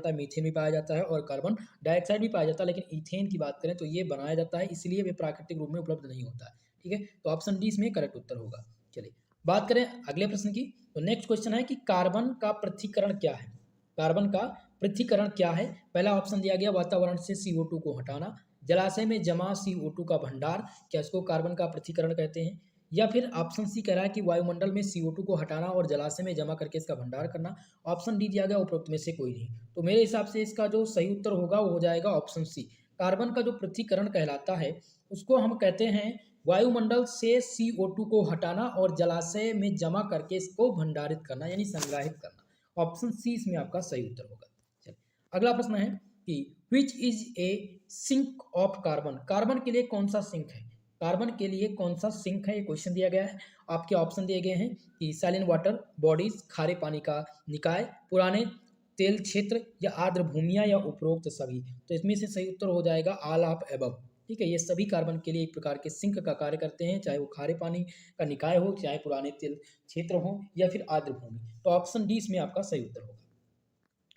है, मीथेन भी पाया जाता है और कार्बन डाइऑक्साइड भी पाया जाता है, लेकिन ईथेन की बात करें तो ये बनाया जाता है, इसलिए वे प्राकृतिक रूप में उपलब्ध नहीं होता है। ठीक है, तो ऑप्शन डी इसमें करेक्ट उत्तर होगा। चलिए बात करें अगले प्रश्न की, तो नेक्स्ट क्वेश्चन है कि कार्बन का पृथक्करण क्या है? पहला ऑप्शन दिया गया वातावरण से CO2 को हटाना, जलाशय में जमा CO2 का भंडार, क्या इसको कार्बन का पृथक्करण कहते हैं? या फिर ऑप्शन सी कह रहा है कि वायुमंडल में CO2 को हटाना और जलाशय में जमा करके इसका भंडार करना। ऑप्शन डी दिया गया उपरोक्त में से कोई नहीं, तो मेरे हिसाब से इसका जो सही उत्तर होगा वो हो जाएगा ऑप्शन सी। कार्बन का जो पृथक्करण कहलाता है उसको हम कहते हैं वायुमंडल से CO2 को हटाना और जलाशय में जमा करके इसको भंडारित करना, यानी संग्रहित करना। ऑप्शन सी इसमें आपका सही उत्तर होगा। चलिए अगला प्रश्न है कि which is a sink of carbon, carbon के लिए कौन सा सिंक है, कार्बन के लिए कौन सा सिंक है, ये क्वेश्चन दिया गया है। आपके ऑप्शन दिए गए हैं कि सैलिन वाटर बॉडीज, खारे पानी का निकाय, पुराने तेल क्षेत्र या आर्द्र भूमियां या उपरोक्त सभी। तो इसमें से सही उत्तर हो जाएगा ऑल ऑफ एबव। ठीक है, ये सभी कार्बन के लिए एक प्रकार के सिंक का कार्य करते हैं, चाहे वो खारे पानी का निकाय हो, चाहे पुराने तेल क्षेत्र हो या फिर आर्द्र भूमि। तो ऑप्शन डी इसमें आपका सही उत्तर होगा।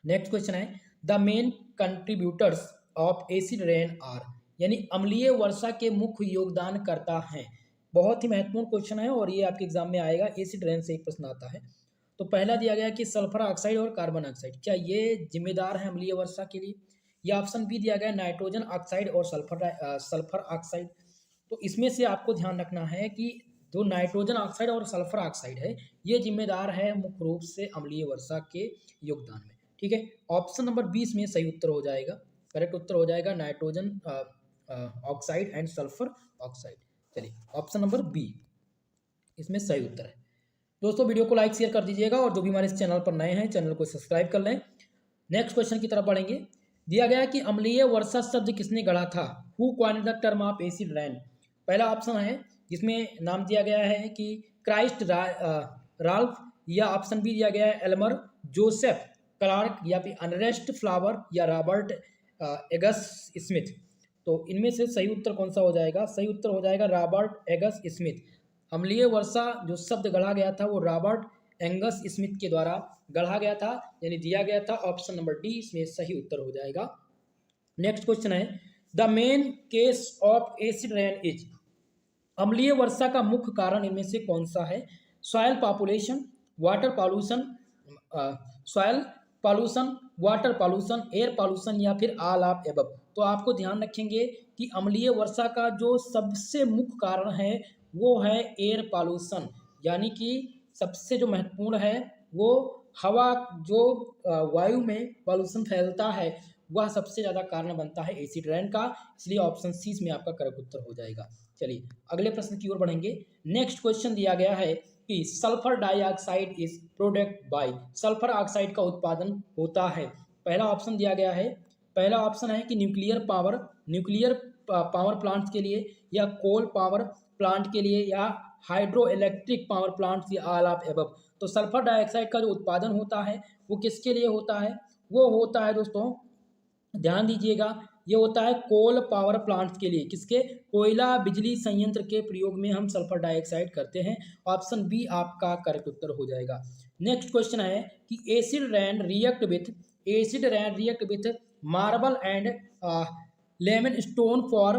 नेक्स्ट क्वेश्चन है the main contributors of acid rain are, यानी अम्लीय वर्षा के मुख्य योगदानकर्ता हैं। बहुत ही महत्वपूर्ण क्वेश्चन है और ये आपके एग्जाम में आएगा, एसिड रेन से एक प्रश्न आता है। तो पहला दिया गया कि सल्फर ऑक्साइड और कार्बन ऑक्साइड, क्या ये जिम्मेदार है अम्लीय वर्षा के लिए। या ऑप्शन बी दिया गया नाइट्रोजन ऑक्साइड और सल्फर ऑक्साइड। तो इसमें से आपको ध्यान रखना है कि जो नाइट्रोजन ऑक्साइड और सल्फर ऑक्साइड है ये जिम्मेदार है मुख्य रूप से अम्लीय वर्षा के योगदान में। ठीक है, ऑप्शन नंबर 20 में सही उत्तर हो जाएगा, करेक्ट उत्तर हो जाएगा nitrogen oxide and sulphur oxide. चलिए ऑप्शन नंबर बी इसमें सही उत्तर है। दोस्तों वीडियो को लाइक शेयर कर दीजिएगा और जो भी हमारे इस चैनल पर नए हैं चैनल को सब्सक्राइब कर लें। नेक्स्ट क्वेश्चन की तरफ बढ़ेंगे। दिया गया कि अम्लीय वर्षा शब्द किसने गढ़ा था, who coined the term of acid rain. पहला ऑप्शन है जिसमें नाम दिया गया है कि क्राइस्ट राल्फ, या ऑप्शन बी दिया गया है एल्मर जोसेफ क्लार्क, या फिर अनरेस्ट फ्लावर, या रॉबर्ट एगस स्मिथ। तो इनमें से सही उत्तर कौन सा हो जाएगा, सही उत्तर हो जाएगा रॉबर्ट एगस स्मिथ। अम्लीय वर्षा जो शब्द गढ़ा गया था वो रॉबर्ट एंगस स्मिथ के द्वारा गढ़ा गया था, यानी दिया गया था। ऑप्शन नंबर डी इसमें सही उत्तर हो जाएगा। नेक्स्ट क्वेश्चन है the main case of acid rain is, अम्लीय वर्षा का मुख्य कारण इनमें से कौन सा है। Soil population, water pollution, soil pollution, water pollution, air pollution, या फिर ऑल ऑफ एबव। तो आपको ध्यान रखेंगे कि अम्लीय वर्षा का जो सबसे मुख्य कारण है वो है एयर पॉल्यूशन, यानी कि सबसे जो महत्वपूर्ण है वो हवा जो वायु में पॉल्यूशन फैलता है वह सबसे ज़्यादा कारण बनता है एसिड रेन का, इसलिए ऑप्शन सी में आपका करेक्ट उत्तर हो जाएगा। चलिए अगले प्रश्न की ओर बढ़ेंगे। नेक्स्ट क्वेश्चन दिया गया है कि sulphur dioxide is product by, sulphur oxide का उत्पादन होता है। पहला ऑप्शन दिया गया है, पहला ऑप्शन है कि न्यूक्लियर पावर प्लांट्स के लिए, या कोल पावर प्लांट के लिए, या हाइड्रो इलेक्ट्रिक पावर प्लांट्स, या ऑल ऑफ एबव। तो सल्फर डाइऑक्साइड का जो उत्पादन होता है वो किसके लिए होता है, वो होता है दोस्तों ध्यान दीजिएगा, ये होता है कोल पावर प्लांट्स के लिए। किसके, कोयला बिजली संयंत्र के प्रयोग में हम सल्फर डाइऑक्साइड करते हैं। ऑप्शन बी आपका करेक्ट उत्तर हो जाएगा। नेक्स्ट क्वेश्चन है कि acid rain react with marble and lemon stone for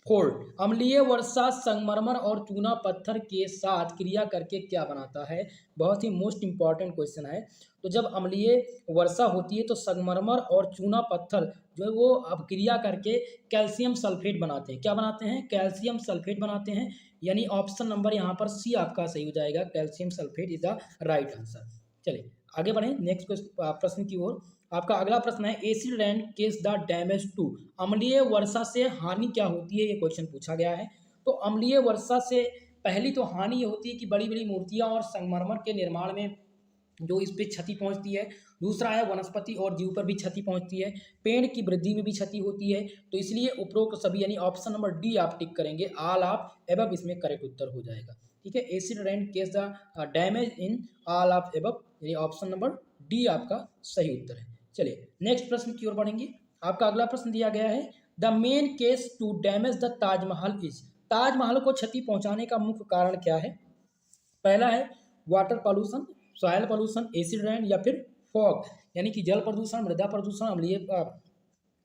fold, अम्लीय वर्षा संगमरमर और चूना पत्थर के साथ क्रिया करके क्या बनाता है। बहुत ही मोस्ट इंपॉर्टेंट क्वेश्चन है। तो जब अम्लीय वर्षा होती है तो संगमरमर और चूना पत्थर जो है वो अब क्रिया करके कैल्शियम सल्फेट बनाते हैं। क्या बनाते हैं, कैल्शियम सल्फेट बनाते हैं, यानी ऑप्शन नंबर यहाँ पर सी आपका सही हो जाएगा, calcium sulphate is the right answer. चलिए आगे बढ़ें नेक्स्ट प्रश्न की ओर। आपका अगला प्रश्न है acid rain causes the damage to, अम्लीय वर्षा से हानि क्या होती है, ये क्वेश्चन पूछा गया है। तो अम्लीय वर्षा से पहली तो हानि ये होती है कि बड़ी बड़ी मूर्तियां और संगमरमर के निर्माण में जो इस पे क्षति पहुंचती है। दूसरा है वनस्पति और जीव पर भी क्षति पहुंचती है, पेड़ की वृद्धि में भी क्षति होती है। तो इसलिए उपरोक्त सभी यानी ऑप्शन नंबर डी आप टिक करेंगे, ऑल ऑफ एबव इसमें करेक्ट उत्तर हो जाएगा। ठीक है, acid rain causes the damage in all of above, यानी ऑप्शन नंबर डी आपका सही उत्तर है। चलिए नेक्स्ट प्रश्न की ओर बढ़ेंगे। आपका अगला प्रश्न दिया गया है the main causes to damage the Taj Mahal is, Taj Mahal को क्षति पहुंचाने का मुख्य कारण क्या है। पहला है water pollution, soil pollution, acid rain, या फिर फॉग, यानी कि जल प्रदूषण, मृदा प्रदूषण, अम्लीय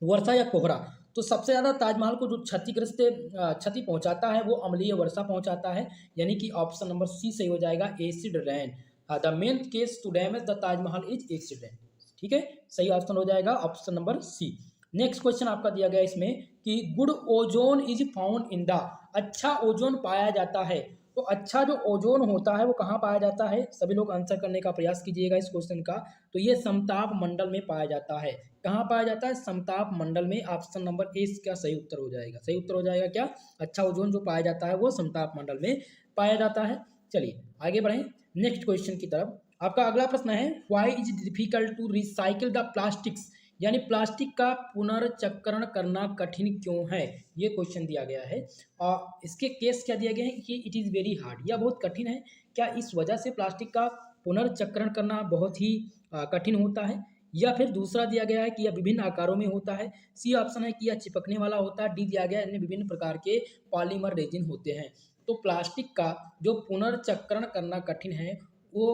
वर्षा या कोहरा। तो सबसे ज़्यादा ताजमहल को जो क्षति पहुंचाता है वो अम्लीय वर्षा पहुंचाता है, यानी कि ऑप्शन नंबर सी सही हो जाएगा, acid rain. The main causes to damage the Taj Mahal is acid rain. ठीक है, सही ऑप्शन हो जाएगा option number C. Next question आपका दिया गया इसमें कि good ozone is found in the, अच्छा ओजोन पाया जाता है। तो अच्छा जो ओजोन होता है वो कहाँ पाया जाता है, सभी लोग आंसर करने का प्रयास कीजिएगा इस क्वेश्चन का। तो ये समताप मंडल में पाया जाता है। कहाँ पाया जाता है, समताप मंडल में। ऑप्शन नंबर ए का सही उत्तर हो जाएगा, सही उत्तर हो जाएगा क्या, अच्छा ओजोन जो पाया जाता है वो समताप मंडल में पाया जाता है। चलिए आगे बढ़ें नेक्स्ट क्वेश्चन की तरफ। आपका अगला प्रश्न है why is difficult to recycle the plastics, यानी प्लास्टिक का पुनर्चक्रण करना कठिन क्यों है, ये क्वेश्चन दिया गया है। और इसके केस क्या दिया गया है कि इट इज़ वेरी हार्ड, यह बहुत कठिन है। क्या इस वजह से प्लास्टिक का पुनर्चक्रण करना बहुत ही कठिन होता है, या फिर दूसरा दिया गया है कि यह विभिन्न आकारों में होता है। सी ऑप्शन है कि यह चिपकने वाला होता है। डी दिया गया है इनमें विभिन्न प्रकार के पॉलीमर रेजिन होते हैं। तो प्लास्टिक का जो पुनर्चक्रण करना कठिन है वो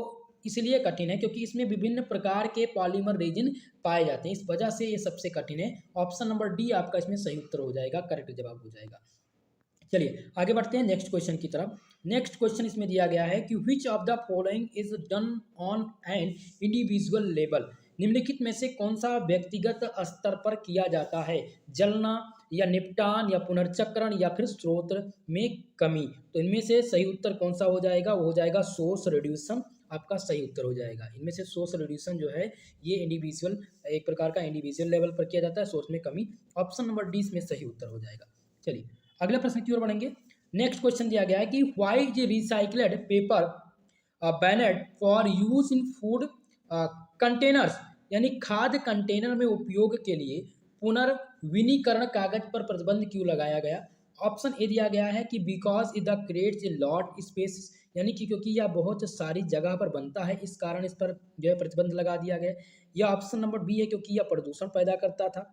इसलिए कठिन है क्योंकि इसमें विभिन्न प्रकार के पॉलीमर रेजिन पाए जाते हैं, इस वजह से ये सबसे कठिन है। ऑप्शन नंबर डी आपका इसमें सही उत्तर हो जाएगा, करेक्ट जवाब हो जाएगा। चलिए आगे बढ़ते हैं नेक्स्ट क्वेश्चन की तरफ। नेक्स्ट क्वेश्चन इसमें दिया गया है कि which of the following is done on an individual level. निम्नलिखित में से कौन सा व्यक्तिगत स्तर पर किया जाता है, जलना या निपटान या पुनर्चक्रण या फिर स्रोत में कमी। तो इनमें से सही उत्तर कौन सा हो जाएगा, वो हो जाएगा सोर्स रिड्यूसन, आपका सही उत्तर हो जाएगा। इनमें से सोर्स रिड्यूसन जो है ये इंडिविजुअल, एक प्रकार का इंडिविजुअल लेवल पर किया जाता है, सोर्स में कमी। ऑप्शन नंबर डी इसमें सही उत्तर हो जाएगा। चलिए अगले प्रश्न की ओर बढ़ेंगे। नेक्स्ट क्वेश्चन दिया गया है कि why is recycled paper banned for use in food containers, यानी खाद्य कंटेनर में उपयोग के लिए पुनर्विनीकरण कागज पर प्रतिबंध क्यों लगाया गया। ऑप्शन ए दिया गया है कि because it the creates a lot space, यानी कि क्योंकि यह बहुत सारी जगह पर बनता है इस कारण इस पर जो है प्रतिबंध लगा दिया गया। या ऑप्शन नंबर बी है क्योंकि यह प्रदूषण पैदा करता था।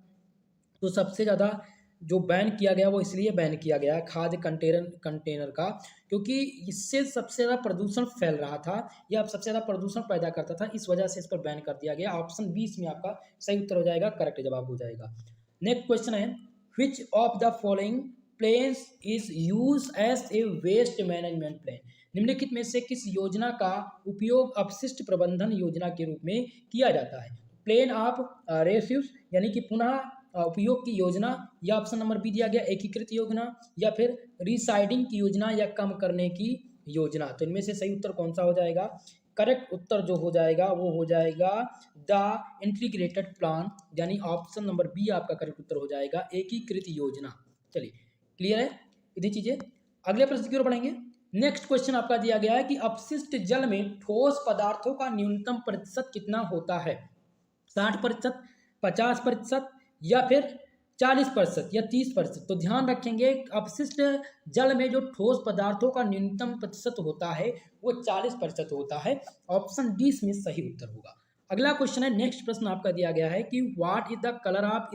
तो सबसे ज़्यादा जो बैन किया गया वो इसलिए बैन किया गया खाद्य कंटेनर का, क्योंकि इससे सबसे ज़्यादा प्रदूषण फैल रहा था या सबसे ज़्यादा प्रदूषण पैदा करता था, इस वजह से इस पर बैन कर दिया गया। ऑप्शन 20 में आपका सही उत्तर हो जाएगा, करेक्ट जवाब हो जाएगा। नेक्स्ट क्वेश्चन है which of the following plans is use as a waste management plan. निम्नलिखित में से किस योजना का उपयोग अपशिष्ट प्रबंधन योजना के रूप में किया जाता है। प्लेन ऑफ रेफ्यूज, यानी कि पुनः उपयोग की योजना, या ऑप्शन नंबर बी दिया गया एकीकृत योजना, या फिर रिसाइडिंग की योजना, या कम करने की योजना। तो इनमें से सही उत्तर कौन सा हो जाएगा, करेक्ट उत्तर जो हो जाएगा वो हो जाएगा द इंटीग्रेटेड प्लान, यानी ऑप्शन नंबर बी आपका करेक्ट उत्तर हो जाएगा, एकीकृत योजना। चलिए क्लियर है इतनी चीजें। अगले प्रश्न की ओर बढ़ेंगे। नेक्स्ट क्वेश्चन आपका दिया गया है कि अपशिष्ट जल में ठोस पदार्थों का न्यूनतम प्रतिशत कितना होता है, 60%, 50% या फिर 40% या 30%। तो ध्यान रखेंगे अपशिष्ट जल में जो ठोस पदार्थों का न्यूनतम प्रतिशत होता है वो 40% होता है। ऑप्शन डी इसमें सही उत्तर होगा। अगला क्वेश्चन है, नेक्स्ट प्रश्न आपका दिया गया है कि what is the colour of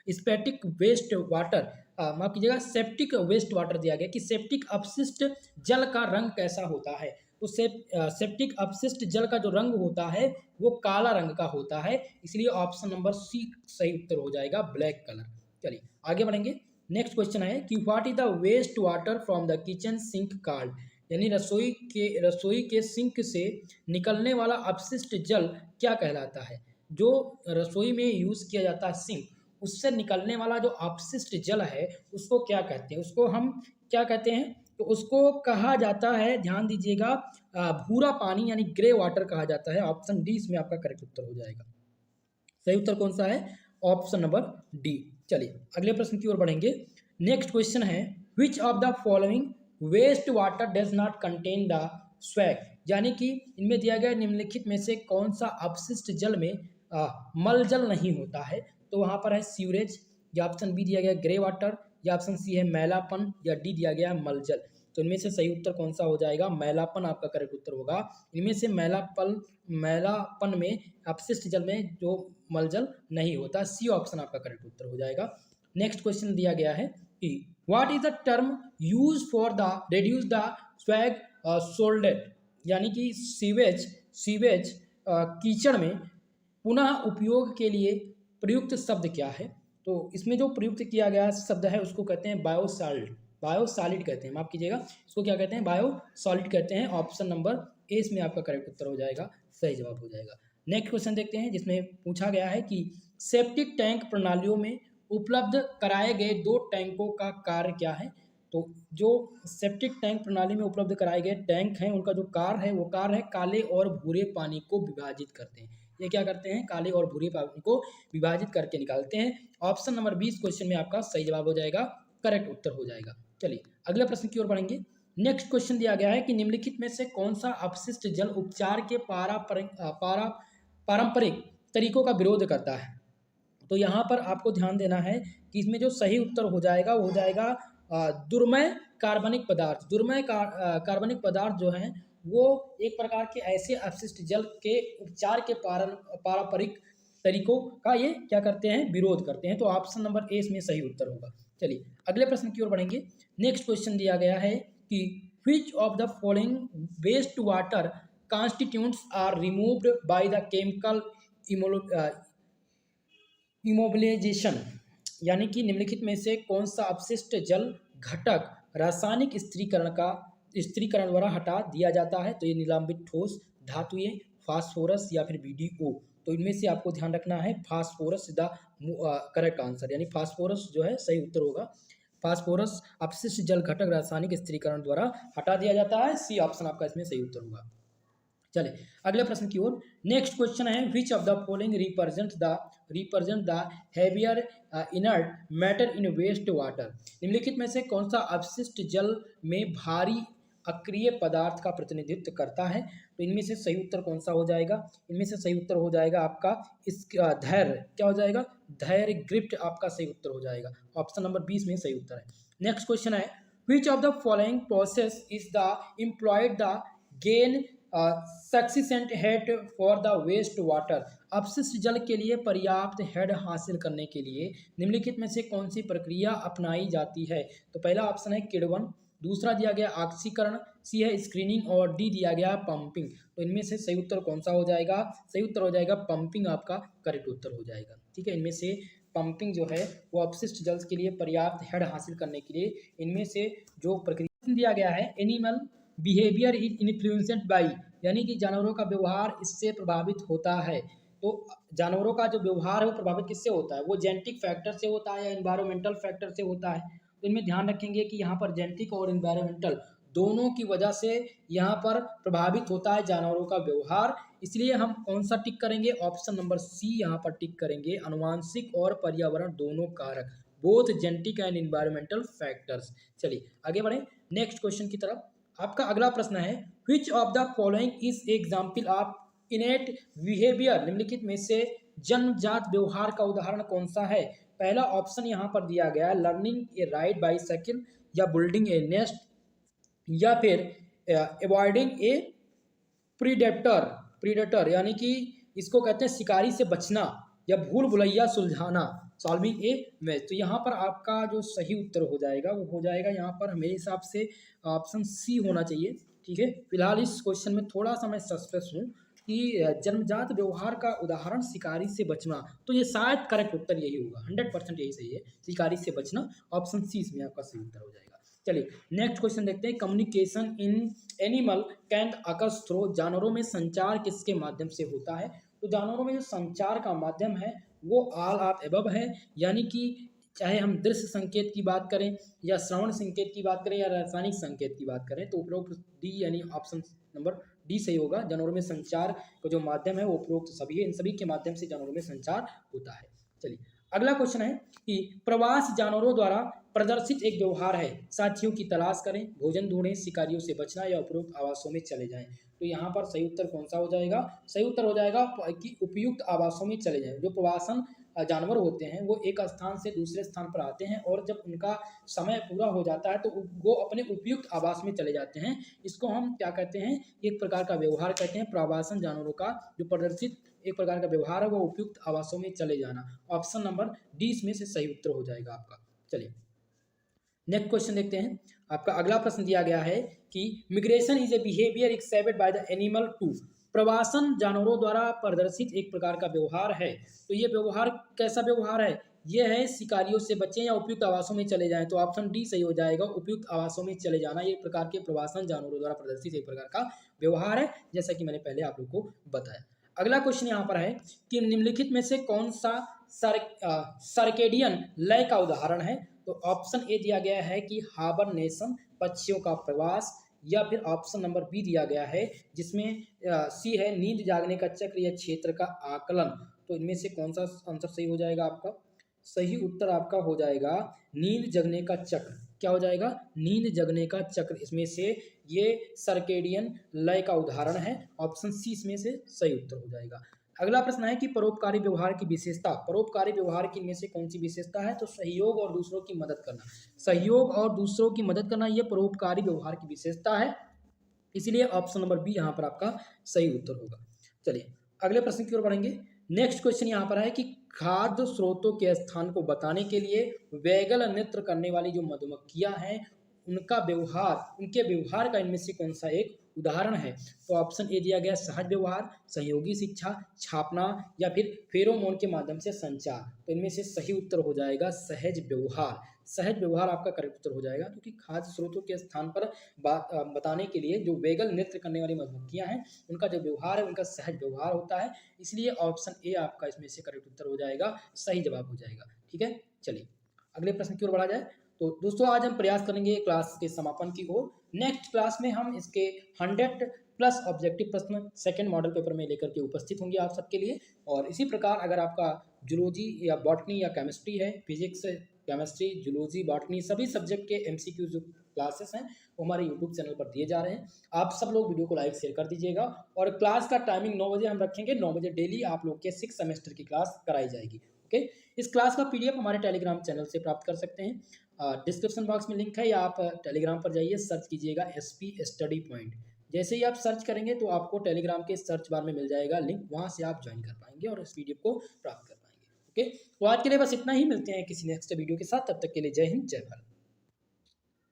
septic waste water, माफ कीजिएगा सेप्टिक वेस्ट वाटर दिया गया कि सेप्टिक अपशिष्ट जल का रंग कैसा होता है। तो सेप्टिक अपशिष्ट जल का जो रंग होता है वो काला रंग का होता है, इसलिए ऑप्शन नंबर सी सही उत्तर हो जाएगा, ब्लैक कलर। चलिए आगे बढ़ेंगे। नेक्स्ट क्वेश्चन है कि what is the waste water from the kitchen sink called, यानी रसोई के सिंक से निकलने वाला अपशिष्ट जल क्या कहलाता है। जो रसोई में यूज किया जाता है सिंक, उससे निकलने वाला जो अपशिष्ट जल है उसको क्या कहते हैं, उसको हम क्या कहते हैं, तो उसको कहा जाता है, ध्यान दीजिएगा, भूरा पानी यानी ग्रे वाटर कहा जाता है। ऑप्शन डी इसमें आपका करेक्ट उत्तर हो जाएगा। सही उत्तर कौन सा है, ऑप्शन नंबर डी। चलिए अगले प्रश्न की ओर बढ़ेंगे। नेक्स्ट क्वेश्चन है which of the following waste water does not contain the sewage, यानी कि इनमें दिया गया निम्नलिखित में से कौन सा अपशिष्ट जल में मलजल नहीं होता है। तो वहाँ पर है सीवरेज, या ऑप्शन बी दिया गया ग्रे वाटर, या ऑप्शन सी है मैलापन, या डी दिया गया मलजल। तो इनमें से सही उत्तर कौन सा हो जाएगा, मैलापन आपका करेक्ट उत्तर होगा। इनमें से मैलापन में अपशिष्ट जल में जो मलजल नहीं होता, सी ऑप्शन आपका करेक्ट उत्तर हो जाएगा। नेक्स्ट क्वेश्चन दिया गया है कि what is the term use for the reduce the sewage solids, यानी कि सीवेज कीचड़ में पुनः उपयोग के लिए प्रयुक्त शब्द क्या है। तो इसमें जो प्रयुक्त किया गया शब्द है उसको कहते हैं बायोसॉलिड कहते हैं, माफ कीजिएगा, इसको क्या कहते हैं, बायोसॉलिड कहते हैं। ऑप्शन नंबर ए इसमें आपका करेक्ट उत्तर हो जाएगा, सही जवाब हो जाएगा। नेक्स्ट क्वेश्चन देखते हैं जिसमें पूछा गया है कि सेप्टिक टैंक प्रणालियों में उपलब्ध कराए गए 2 टैंकों का कार्य क्या है। तो जो सेप्टिक टैंक प्रणाली में उपलब्ध कराए गए टैंक हैं उनका जो कार्य है वो कार्य है काले और भूरे पानी को विभाजित करते हैं। ये क्या करते हैं, काले और भूरे पानी को विभाजित करके निकालते हैं। ऑप्शन नंबर 20 क्वेश्चन में आपका सही जवाब हो जाएगा, करेक्ट उत्तर हो जाएगा। चलिए अगले प्रश्न की ओर बढ़ेंगे। नेक्स्ट क्वेश्चन दिया गया है कि निम्नलिखित में से कौन सा अपशिष्ट जल उपचार के पारंपरिक तरीकों का विरोध करता है। तो यहाँ पर आपको ध्यान देना है कि इसमें जो सही उत्तर हो जाएगा वो हो जाएगा दुर्मय कार्बनिक पदार्थ। कार्बनिक पदार्थ जो हैं वो एक प्रकार के ऐसे अपशिष्ट जल के उपचार के पारंपरिक तरीकों का ये क्या करते हैं, विरोध करते हैं। तो ऑप्शन नंबर ए इसमें सही उत्तर होगा। चलिए अगले प्रश्न की ओर बढ़ेंगे। नेक्स्ट क्वेश्चन दिया गया है कि which of the following waste water constituents are removed by the chemical immobilization, यानी कि निम्नलिखित में से कौन सा अपशिष्ट जल घटक रासायनिक स्त्रीकरण द्वारा हटा दिया जाता है। तो ये निलंबित ठोस धातुएं, फास्फोरस या फिर BDO। तो इनमें से आपको ध्यान रखना है फास्फोरस द करेक्ट आंसर, यानी फास्फोरस जो है सही उत्तर होगा। फास्फोरस अपशिष्ट जल घटक रासायनिक स्त्रीकरण द्वारा हटा दिया जाता है। सी ऑप्शन आपका इसमें सही उत्तर होगा। चलिए अगले प्रश्न की ओर। नेक्स्ट क्वेश्चन है which of the following represent the heavier inert matter in waste water. निम्नलिखित में से कौन सा अपशिष्ट जल में भारी अक्रिय पदार्थ का प्रतिनिधित्व करता है। तो इनमें से सही उत्तर कौन सा हो जाएगा। इनमें से सही उत्तर हो जाएगा आपका धैर्य, क्या हो जाएगा, धैर्य ग्रिप्ट आपका सही उत्तर हो जाएगा। ऑप्शन नंबर 20 में सही उत्तर है। नेक्स्ट क्वेश्चन है which of the following process is the employed the gain sufficient head for the waste water. अपशिष्ट जल के लिए पर्याप्त हेड हासिल करने के लिए निम्नलिखित में से कौन सी प्रक्रिया अपनाई जाती है। तो पहला ऑप्शन है किण्वन, दूसरा दिया गया ऑक्सीकरण, सी है स्क्रीनिंग और डी दिया गया पंपिंग। तो इनमें से सही उत्तर कौन सा हो जाएगा। सही उत्तर हो जाएगा पंपिंग आपका करेक्ट उत्तर हो जाएगा। ठीक है, इनमें से पंपिंग जो है वो अपशिष्ट जल के लिए पर्याप्त हेड हासिल करने के लिए इनमें से जो प्रक्रिया दिया गया है animal behaviour is influenced by, यानी कि जानवरों का व्यवहार इससे प्रभावित होता है। तो जानवरों का जो व्यवहार है वो प्रभावित किससे होता है, वो जेनेटिक फैक्टर से होता है या एनवायरमेंटल फैक्टर से होता है। तो इनमें ध्यान रखेंगे कि यहाँ पर जेनेटिक और एनवायरमेंटल दोनों की वजह से यहाँ पर प्रभावित होता है जानवरों का व्यवहार। इसलिए हम कौन सा टिक करेंगे, ऑप्शन नंबर सी यहाँ पर टिक करेंगे, अनुवांशिक और पर्यावरण दोनों कारक, both genetic and environmental factors. चलिए आगे बढ़े नेक्स्ट क्वेश्चन की तरफ। आपका अगला प्रश्न है which of the following is example of इनेट behaviour. निम्नलिखित में से जन्मजात व्यवहार का उदाहरण कौन सा है। पहला ऑप्शन यहाँ पर दिया गया है लर्निंग ए राइड बाइसाइकिल या बिल्डिंग ए नेस्ट या फिर अवॉइडिंग ए प्रीडेटर यानी कि इसको कहते हैं शिकारी से बचना, या भूल भुलैया सुलझाना, सॉल्विंग ए मैच। तो यहाँ पर आपका जो सही उत्तर हो जाएगा वो हो जाएगा यहाँ पर मेरे हिसाब से ऑप्शन सी होना चाहिए। ठीक है, फिलहाल इस क्वेश्चन में थोड़ा सा मैं सस्पेंस हूँ कि जन्मजात व्यवहार का उदाहरण शिकारी से बचना, तो ये शायद करेक्ट उत्तर यही होगा, 100% यही सही है, शिकारी से बचना। ऑप्शन सी इसमें आपका सही उत्तर हो जाएगा। चलिए नेक्स्ट क्वेश्चन देखते हैं। Communication in animal can occurs through, जानवरों में संचार किसके माध्यम से होता है। तो जानवरों में जो संचार का माध्यम है वो ऑल ऑफ एबव है, यानी कि चाहे हम दृश्य संकेत की बात करें या श्रवण संकेत की बात करें या रासायनिक संकेत की बात करें, तो उपरोक्त डी यानी ऑप्शन नंबर डी सही होगा। जानवरों में संचार का जो माध्यम है वो उपरोक्त सभी है, इन सभी के माध्यम से जानवरों में संचार होता है। चलिए अगला क्वेश्चन है कि प्रवास जानवरों द्वारा प्रदर्शित एक व्यवहार है, साथियों की तलाश करें, भोजन ढूंढें, शिकारियों से बचना या उपरोक्त आवासों में चले जाएं। तो यहाँ पर सही उत्तर कौन सा हो जाएगा। सही उत्तर हो जाएगा कि उपयुक्त आवासों में चले जाएं। जो प्रवासन जानवर होते हैं वो एक स्थान से दूसरे स्थान पर आते हैं और जब उनका समय पूरा हो जाता है तो वो अपने उपयुक्त आवास में चले जाते हैं। इसको हम क्या कहते हैं, एक प्रकार का व्यवहार कहते हैं। प्रवासन जानवरों का जो प्रदर्शित एक प्रकार का व्यवहार है वो उपयुक्त आवासों में चले जाना। ऑप्शन नंबर डी इसमें से सही उत्तर हो जाएगा आपका। चलिए नेक्स्ट क्वेश्चन देखते हैं। आपका अगला प्रश्न दिया गया है कि migration is a behaviour accepted by the animal to, प्रवासन जानवरों द्वारा प्रदर्शित एक प्रकार का व्यवहार है। तो ये व्यवहार कैसा व्यवहार है, ये है शिकारियों से बचें या उपयुक्त आवासों में चले जाएं। तो ऑप्शन डी सही हो जाएगा, उपयुक्त आवासों में चले जाना। ये एक प्रकार के प्रवासन जानवरों द्वारा प्रदर्शित एक प्रकार का व्यवहार है, जैसा कि मैंने पहले आप लोग को बताया। अगला क्वेश्चन यहाँ पर है कि निम्नलिखित में से कौन सा सर्केडियन लय का उदाहरण है। तो ऑप्शन ए दिया गया है कि हाबरनेशन, पक्षियों का प्रवास, या फिर ऑप्शन नंबर बी दिया गया है जिसमें सी है नींद जागने का चक्र या क्षेत्र का आकलन। तो इनमें से कौन सा आंसर सही हो जाएगा आपका। सही उत्तर आपका हो जाएगा नींद जगने का चक्र। क्या हो जाएगा, नींद जगने का चक्र। इसमें से ये सर्केडियन लय का उदाहरण है। ऑप्शन सी इसमें से सही उत्तर हो जाएगा। अगला प्रश्न है कि परोपकारी व्यवहार की विशेषता, परोपकारी व्यवहार की इनमें से कौन सी विशेषता है? तो सहयोग और दूसरों की मदद करना। सहयोग और दूसरों की मदद करना ये परोपकारी व्यवहार की विशेषता है, इसलिए ऑप्शन नंबर बी यहाँ पर आपका सही उत्तर होगा। चलिए अगले प्रश्न की ओर बढ़ेंगे। नेक्स्ट क्वेश्चन यहाँ पर है कि खाद्य स्रोतों के स्थान को बताने के लिए वैगल नृत्य करने वाली जो मधुमक्खियां हैं उनका व्यवहार, उनके व्यवहार का इनमें से कौन सा एक उदाहरण है? तो ऑप्शन ए दिया गया सहज व्यवहार, सहयोगी शिक्षा, छापना या फिर फेरोमोन के माध्यम से संचार। तो इनमें से सही उत्तर हो जाएगा सहज व्यवहार। सहज व्यवहार आपका करेक्ट उत्तर हो जाएगा, क्योंकि खाद्य स्रोतों के स्थान पर बताने के लिए जो वेगल नृत्य करने वाली मधुमक्खियां हैं उनका जो व्यवहार है उनका सहज व्यवहार होता है, इसलिए ऑप्शन ए आपका इसमें से करेक्ट उत्तर हो जाएगा, सही जवाब हो जाएगा। ठीक है, चलिए अगले प्रश्न की ओर बढ़ा जाए। तो दोस्तों आज हम प्रयास करेंगे क्लास के समापन की ओर। नेक्स्ट क्लास में हम इसके 100 प्लस ऑब्जेक्टिव प्रश्न सेकंड मॉडल पेपर में लेकर के उपस्थित होंगे आप सबके लिए। और इसी प्रकार अगर आपका जूलॉजी या बॉटनी या केमिस्ट्री है, फिजिक्स, केमिस्ट्री, जूलॉजी, बॉटनी सभी सब्जेक्ट के एमसीक्यू जो क्लासेस हैं वो हमारे यूट्यूब चैनल पर दिए जा रहे हैं। आप सब लोग वीडियो को लाइक शेयर कर दीजिएगा। और क्लास का टाइमिंग 9 बजे हम रखेंगे, 9 बजे डेली आप लोग के 6 सेमेस्टर की क्लास कराई जाएगी। ओके, इस क्लास का पीडीएफ हमारे टेलीग्राम चैनल से प्राप्त कर सकते हैं। डिस्क्रिप्शन बॉक्स में लिंक है, या आप टेलीग्राम पर जाइए, सर्च कीजिएगा एसपी स्टडी पॉइंट। जैसे ही आप सर्च करेंगे तो आपको टेलीग्राम के सर्च बार में मिल जाएगा लिंक, वहां से आप ज्वाइन कर पाएंगे और इस पीडीएफ को प्राप्त कर पाएंगे। ओके, तो आज के लिए बस इतना ही, मिलते हैं किसी नेक्स्ट वीडियो के साथ, तब तक के लिए जय हिंद, जय भारत।